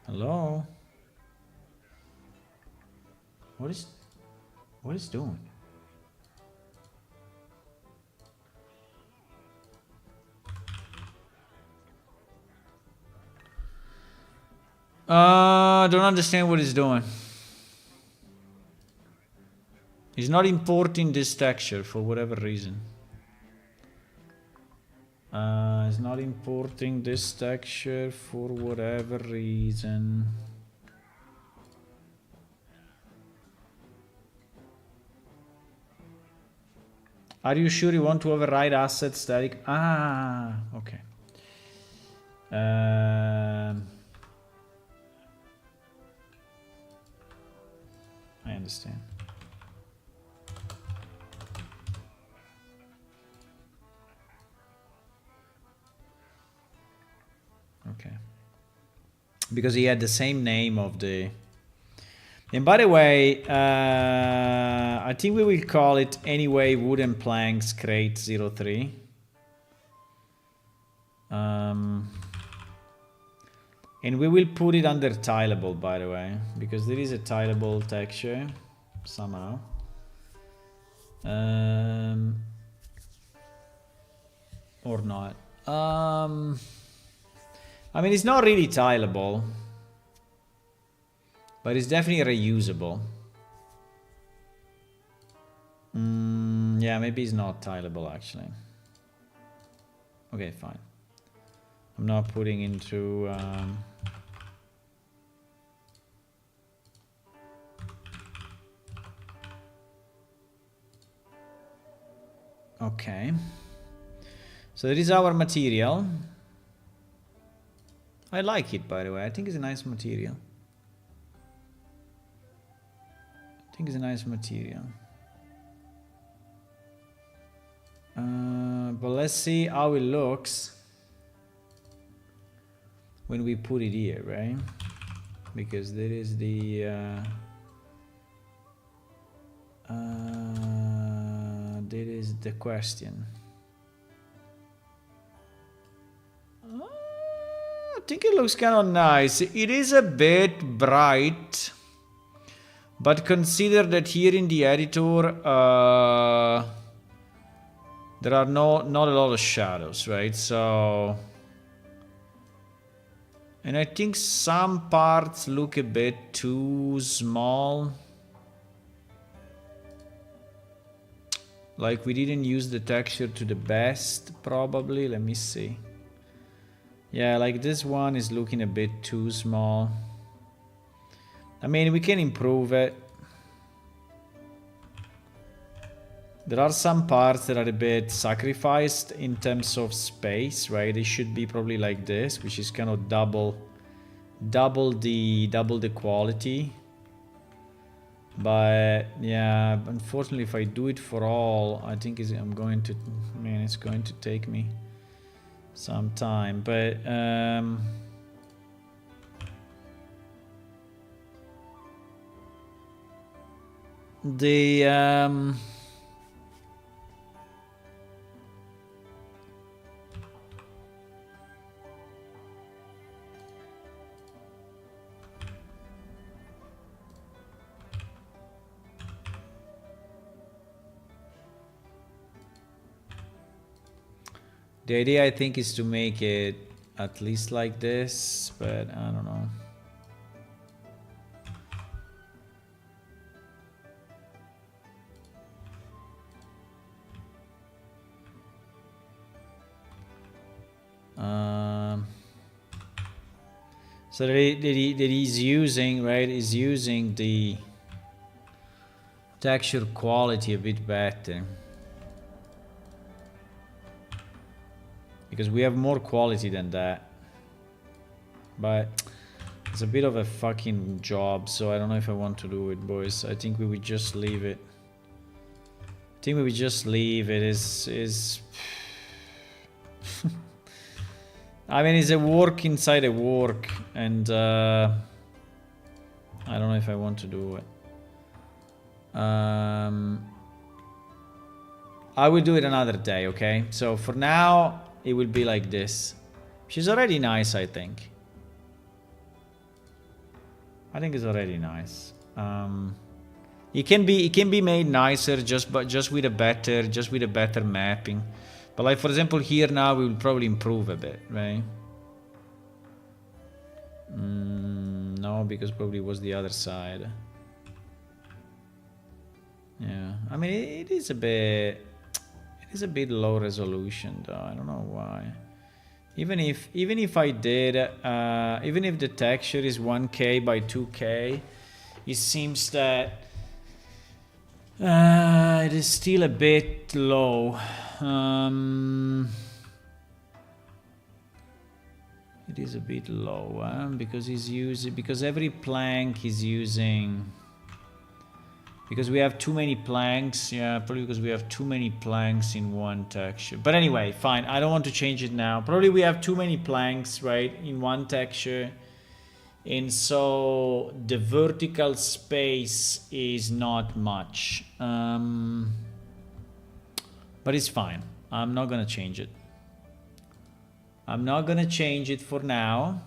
Hello? What is doing? I don't understand what he's doing. He's not importing this texture for whatever reason. He's not importing this texture for whatever reason. Are you sure you want to override asset static? Ah, okay. I understand. Okay. Because he had the same name of the... And by the way, I think we will call it anyway Wooden Planks Crate 03. And we will put it under tileable, by the way, because there is a tileable texture somehow. Or not. I mean, it's not really tileable, but it's definitely reusable. Yeah, maybe it's not tileable actually. Okay, fine. I'm not putting into... Okay. So that is our material. I like it, by the way. I think it's a nice material. I think it's a nice material. But let's see how it looks when we put it here, right? Because there is the there is the question. I think it looks kind of nice. It is a bit bright, but consider that here in the editor there are not a lot of shadows, right? So, and I think some parts look a bit too small. Like we didn't use the texture to the best, probably. Let me see. Yeah, like this one is looking a bit too small. I mean, we can improve it. There are some parts that are a bit sacrificed in terms of space, right? They should be probably like this, which is kind of double the quality. But yeah, unfortunately, if I do it for all, I think it's going to take me some time. But the idea, I think, is to make it at least like this, but I don't know. So that he's using, right, is using the texture quality a bit better. Because we have more quality than that. But it's a bit of a fucking job, so I don't know if I want to do it, boys. I think we would just leave it. I think we would just leave it. Is I mean, it's a work inside a work, and I don't know if I want to do it. I will do it another day, okay? So for now, it will be like this. She's already nice, I think. I think it's already nice. It can be made nicer just with a better mapping. But like for example here now we will probably improve a bit, right? No, because probably it was the other side. Yeah, I mean it is a bit low resolution though. I don't know why. Even if I did, even if the texture is 1K by 2K, it seems that it is still a bit low. It is a bit low because every plank is using. Because we have too many planks, yeah, probably because we have too many planks in one texture. But anyway, fine, I don't want to change it now. Probably we have too many planks, right, in one texture. And so the vertical space is not much. But it's fine. I'm not gonna change it. I'm not gonna change it for now.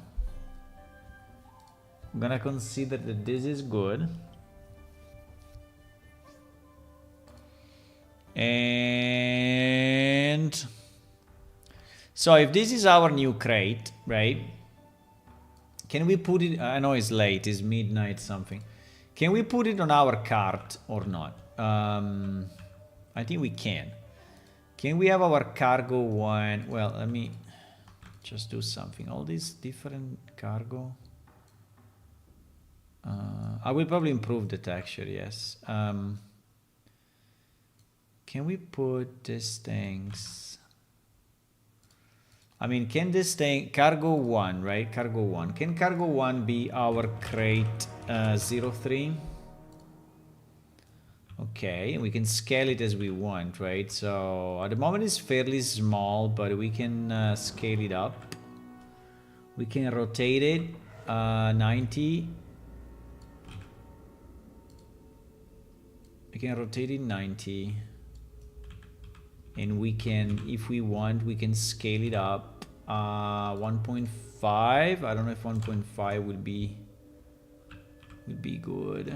I'm gonna consider that this is good. And so if this is our new crate, right? Can we put it, I know it's late, it's midnight something. Can we put it on our cart or not? I think we can. Can we have our cargo one? Well, let me just do something. All these different cargo. I will probably improve the texture, yes. Can we put these things? I mean, can this thing, cargo 1, right? Cargo 1. Can cargo 1 be our crate 03? Okay, we can scale it as we want, right? So at the moment it's fairly small, but we can scale it up. We can rotate it 90. We can rotate it 90. And we can, if we want, we can scale it up 1.5. I don't know if 1.5 would be good.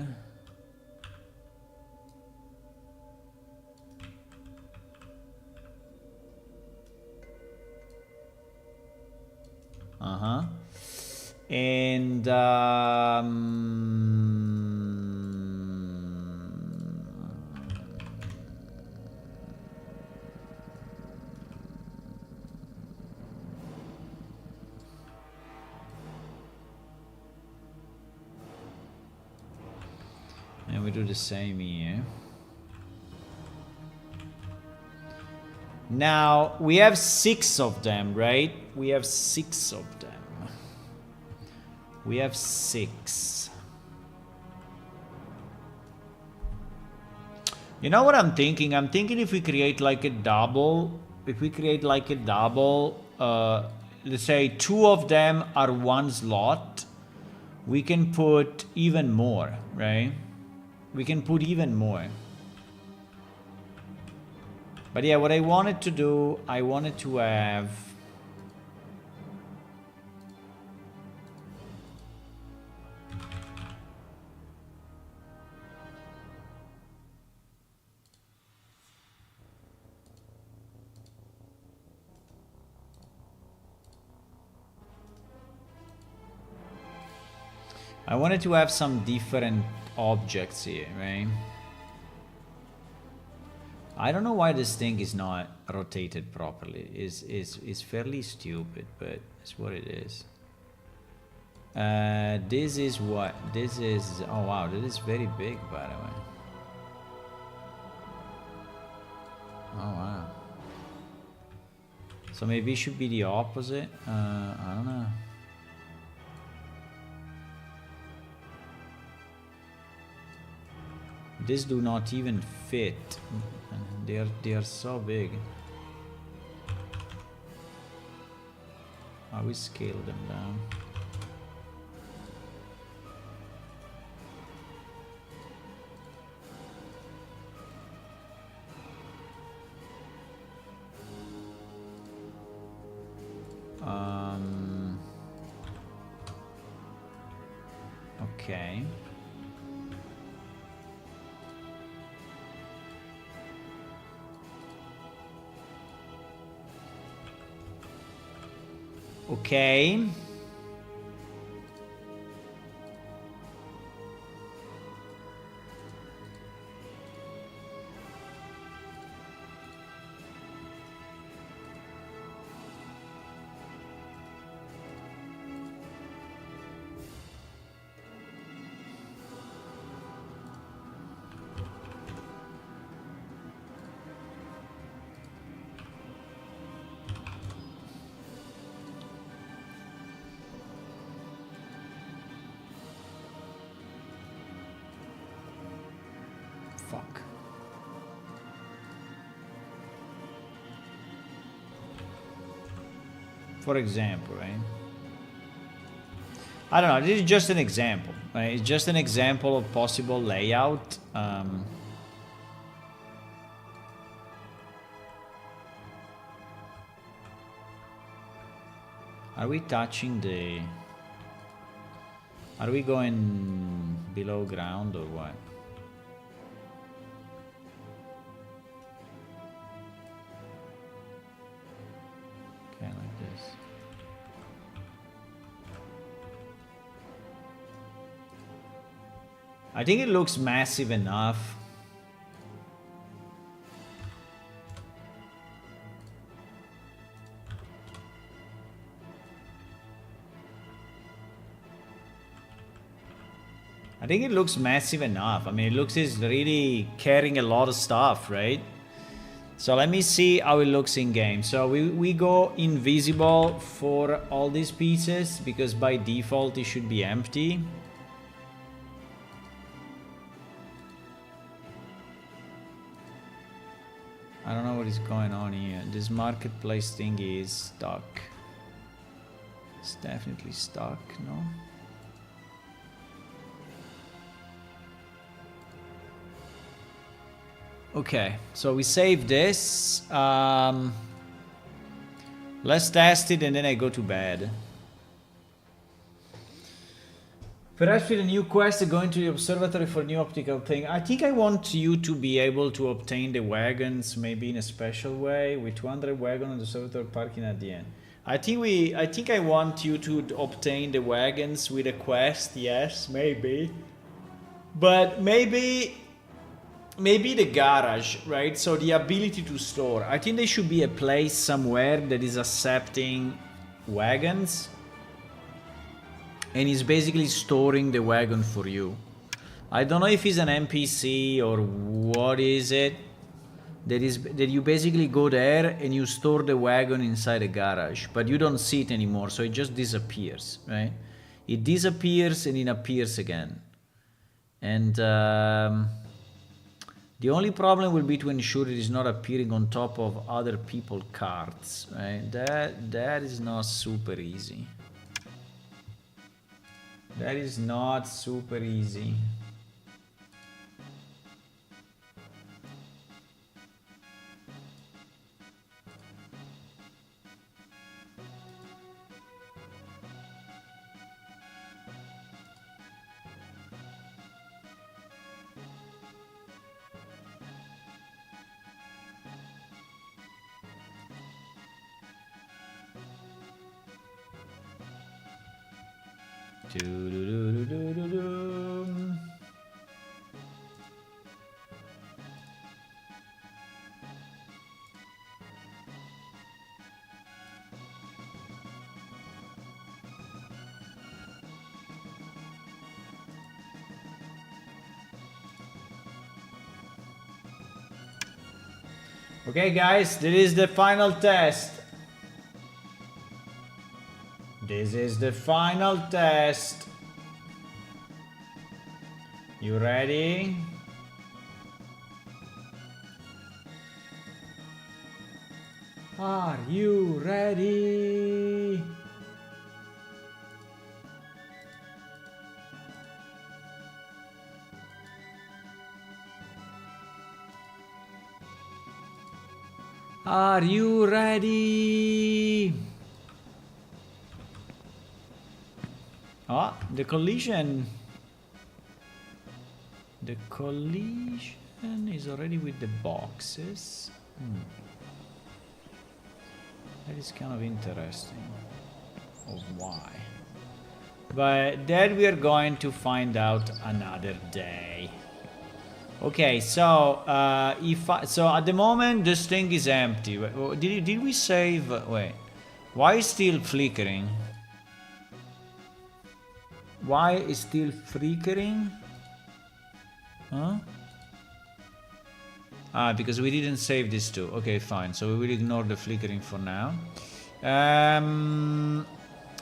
And and we do the same here. Now we have 6 of them, right? We have 6 of them. We have 6. You know what I'm thinking? I'm thinking if we create like a double, let's say 2 of them are 1 slot, we can put even more, right? We can put even more. But yeah, what I wanted to do, I wanted to have... I wanted to have some different objects here, right? I don't know why this thing is not rotated properly. It's fairly stupid, but it's what it is. This is what? This is... Oh wow, this is very big, by the way. Oh wow. So maybe it should be the opposite? I don't know. These do not even fit. They are so big. I will scale them down. Okay. Okay. Fuck. For example, right? I don't know, this is just an example, right? It's just an example of possible layout. Are we touching the... Are we going below ground or what? Okay, like this. I think it looks massive enough. I think it looks massive enough. I mean, it looks is really carrying a lot of stuff, right? So let me see how it looks in game. So we go invisible for all these pieces because by default it should be empty. I don't know what is going on here. This marketplace thing is stuck. It's definitely stuck, no? Okay, so we save this. Let's test it and then I go to bed. Perhaps with a new quest, going to the observatory for a new optical thing. I think I want you to be able to obtain the wagons, maybe in a special way, with 200 wagons on the observatory parking at the end. I think I want you to obtain the wagons with a quest. Yes, maybe, but maybe the garage, right? So the ability to store. I think there should be a place somewhere that is accepting wagons. And he's basically storing the wagon for you. I don't know if he's an NPC or what is it. That you basically go there and you store the wagon inside a garage, but you don't see it anymore, so it just disappears, right? It disappears and it appears again. And the only problem will be to ensure it is not appearing on top of other people's carts, right? That is not super easy. That is not super easy. Okay guys, this is the final test. This is the final test. You ready? Are you ready? Are you ready? Ah, the collision. The collision is already with the boxes. That is kind of interesting. Of why? But that we are going to find out another day. Okay, so so at the moment this thing is empty. Did we save? Wait, why is still flickering? Why is still flickering? Huh? Ah, because we didn't save this too. Okay, fine. So we will ignore the flickering for now.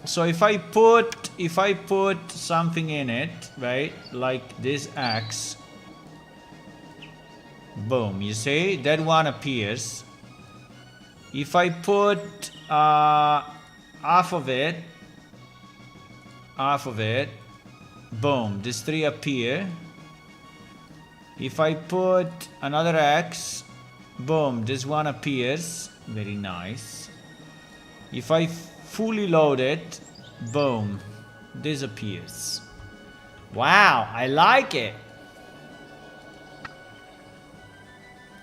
So if I put something in it, right, like this axe. Boom, you see? That one appears. If I put half of it, boom, these three appear. If I put another X, boom, this one appears. Very nice. If I fully load it, boom, this appears. Wow, I like it.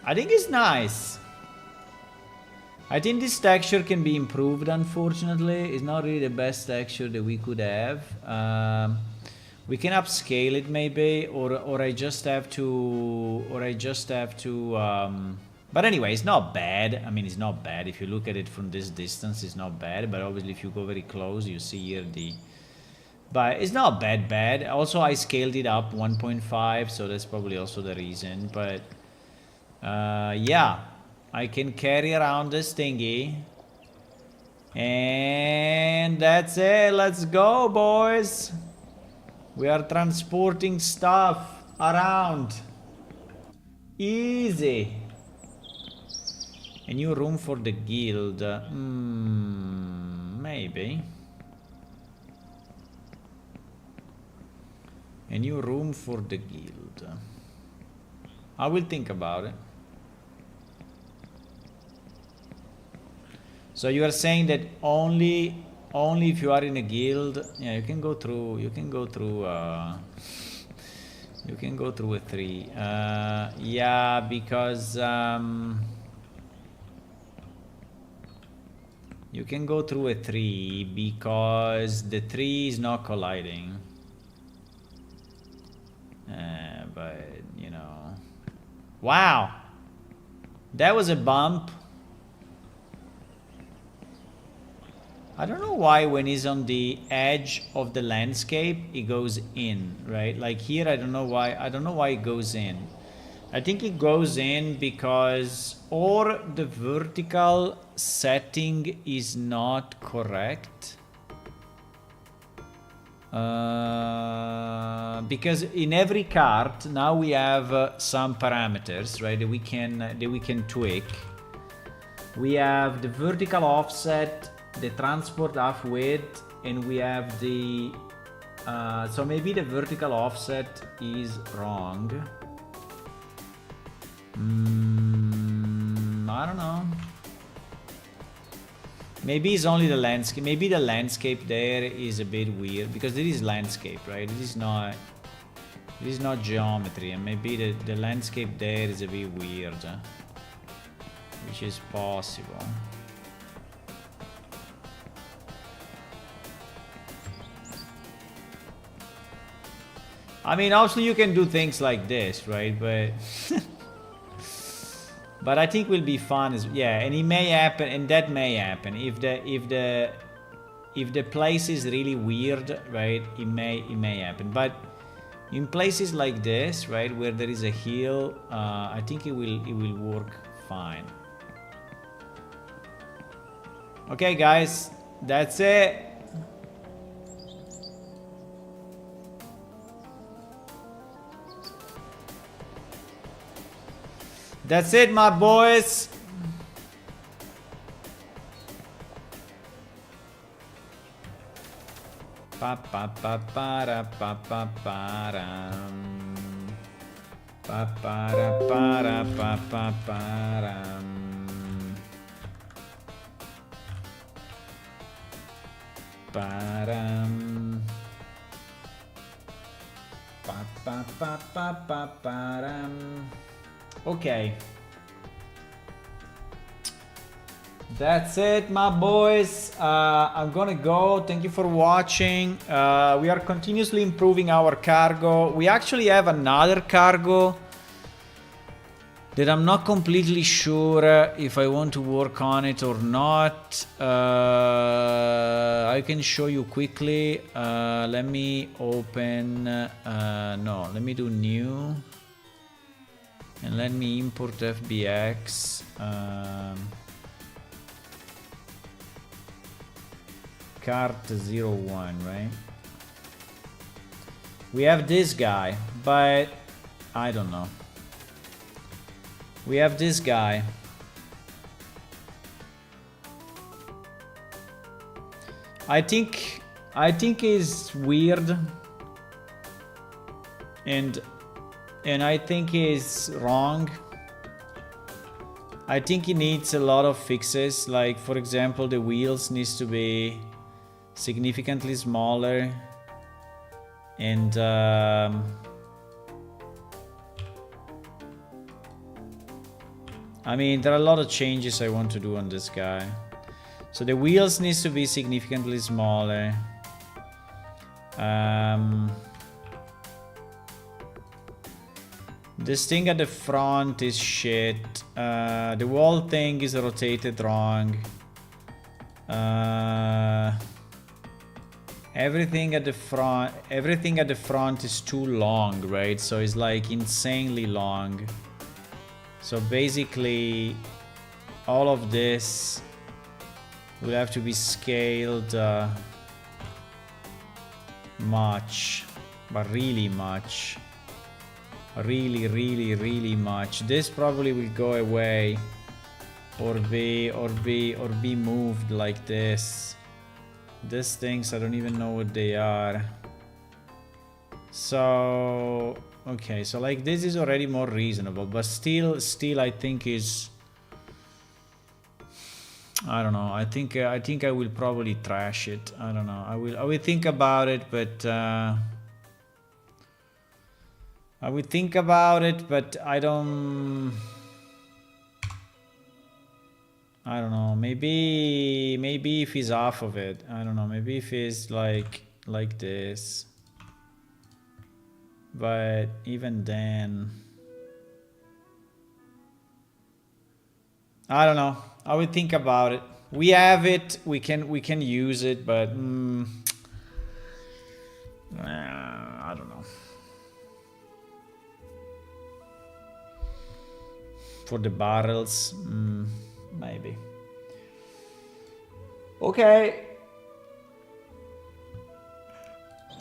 I think it's nice. I think this texture can be improved, unfortunately. It's not really the best texture that we could have. We can upscale it maybe, or I just have to, but anyway, it's not bad. I mean, it's not bad. If you look at it from this distance, it's not bad. But obviously, if you go very close, you see here but it's not bad. Also, I scaled it up 1.5, so that's probably also the reason. But yeah, I can carry around this thingy. And that's it. Let's go, boys. We are transporting stuff around. Easy. A new room for the guild. Maybe. A new room for the guild. I will think about it. So you are saying that only if you are in a guild, yeah, you can go through a 3. Yeah, because you can go through a 3 because the 3 is not colliding. But you know, wow, that was a bump. I don't know why when he's on the edge of the landscape, it goes in, right? Like here, I don't know why it goes in. I think it goes in because or the vertical setting is not correct. Because in every cart now we have some parameters, right? That we can tweak. We have the vertical offset, the transport half width, and we have the so maybe the vertical offset is wrong. I don't know. Maybe it's only the landscape. Maybe the landscape there is a bit weird because it is landscape, right? It is not geometry, and maybe the landscape there is a bit weird, which is possible. I mean, obviously you can do things like this, right? But but I think will be fun as yeah, and it may happen, and that may happen if the place is really weird, right? It may happen, but in places like this, right, where there is a hill, I think it will work fine. Okay, guys, that's it. That's it, my boys. Pa pa pa para pa pa param. Pa para para pa pa param. Param. Pa pa pa pa pa param. Okay. That's it, my boys. I'm gonna go. Thank you for watching. We are continuously improving our cargo. We actually have another cargo that I'm not completely sure if I want to work on it or not. I can show you quickly. Let me open. No, let me do new. And let me import FBX. Cart 01, right? We have this guy, but I don't know. We have this guy. I think he's weird, and I think he's wrong. I think he needs a lot of fixes. Like, for example, the wheels needs to be significantly smaller, and I mean, there are a lot of changes I want to do on this guy. So the wheels needs to be significantly smaller. This thing at the front is shit. The wall thing is rotated wrong. Everything at the front is too long, right? So it's like insanely long. So basically all of this will have to be scaled much, but really much. Really much. This probably will go away or be moved like this. These things, I don't even know what they are. So okay, so like this is already more reasonable, but still I think is, I don't know. I think I will probably trash it. I don't know. I will think about it, but I will think about it, but I don't know. Maybe if he's half of it, I don't know. Maybe if he's like this. But even then, I don't know. I will think about it. We have it. We can use it, but I don't know. For the barrels, maybe. Okay.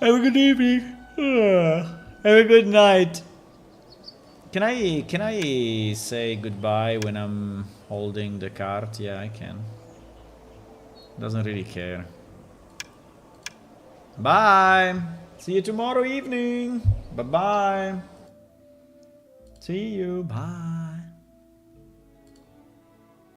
Have a good evening. Have a good night. Can I say goodbye when I'm holding the cart? Yeah, I can. Doesn't really care. Bye. See you tomorrow evening. Bye bye. See you. Bye.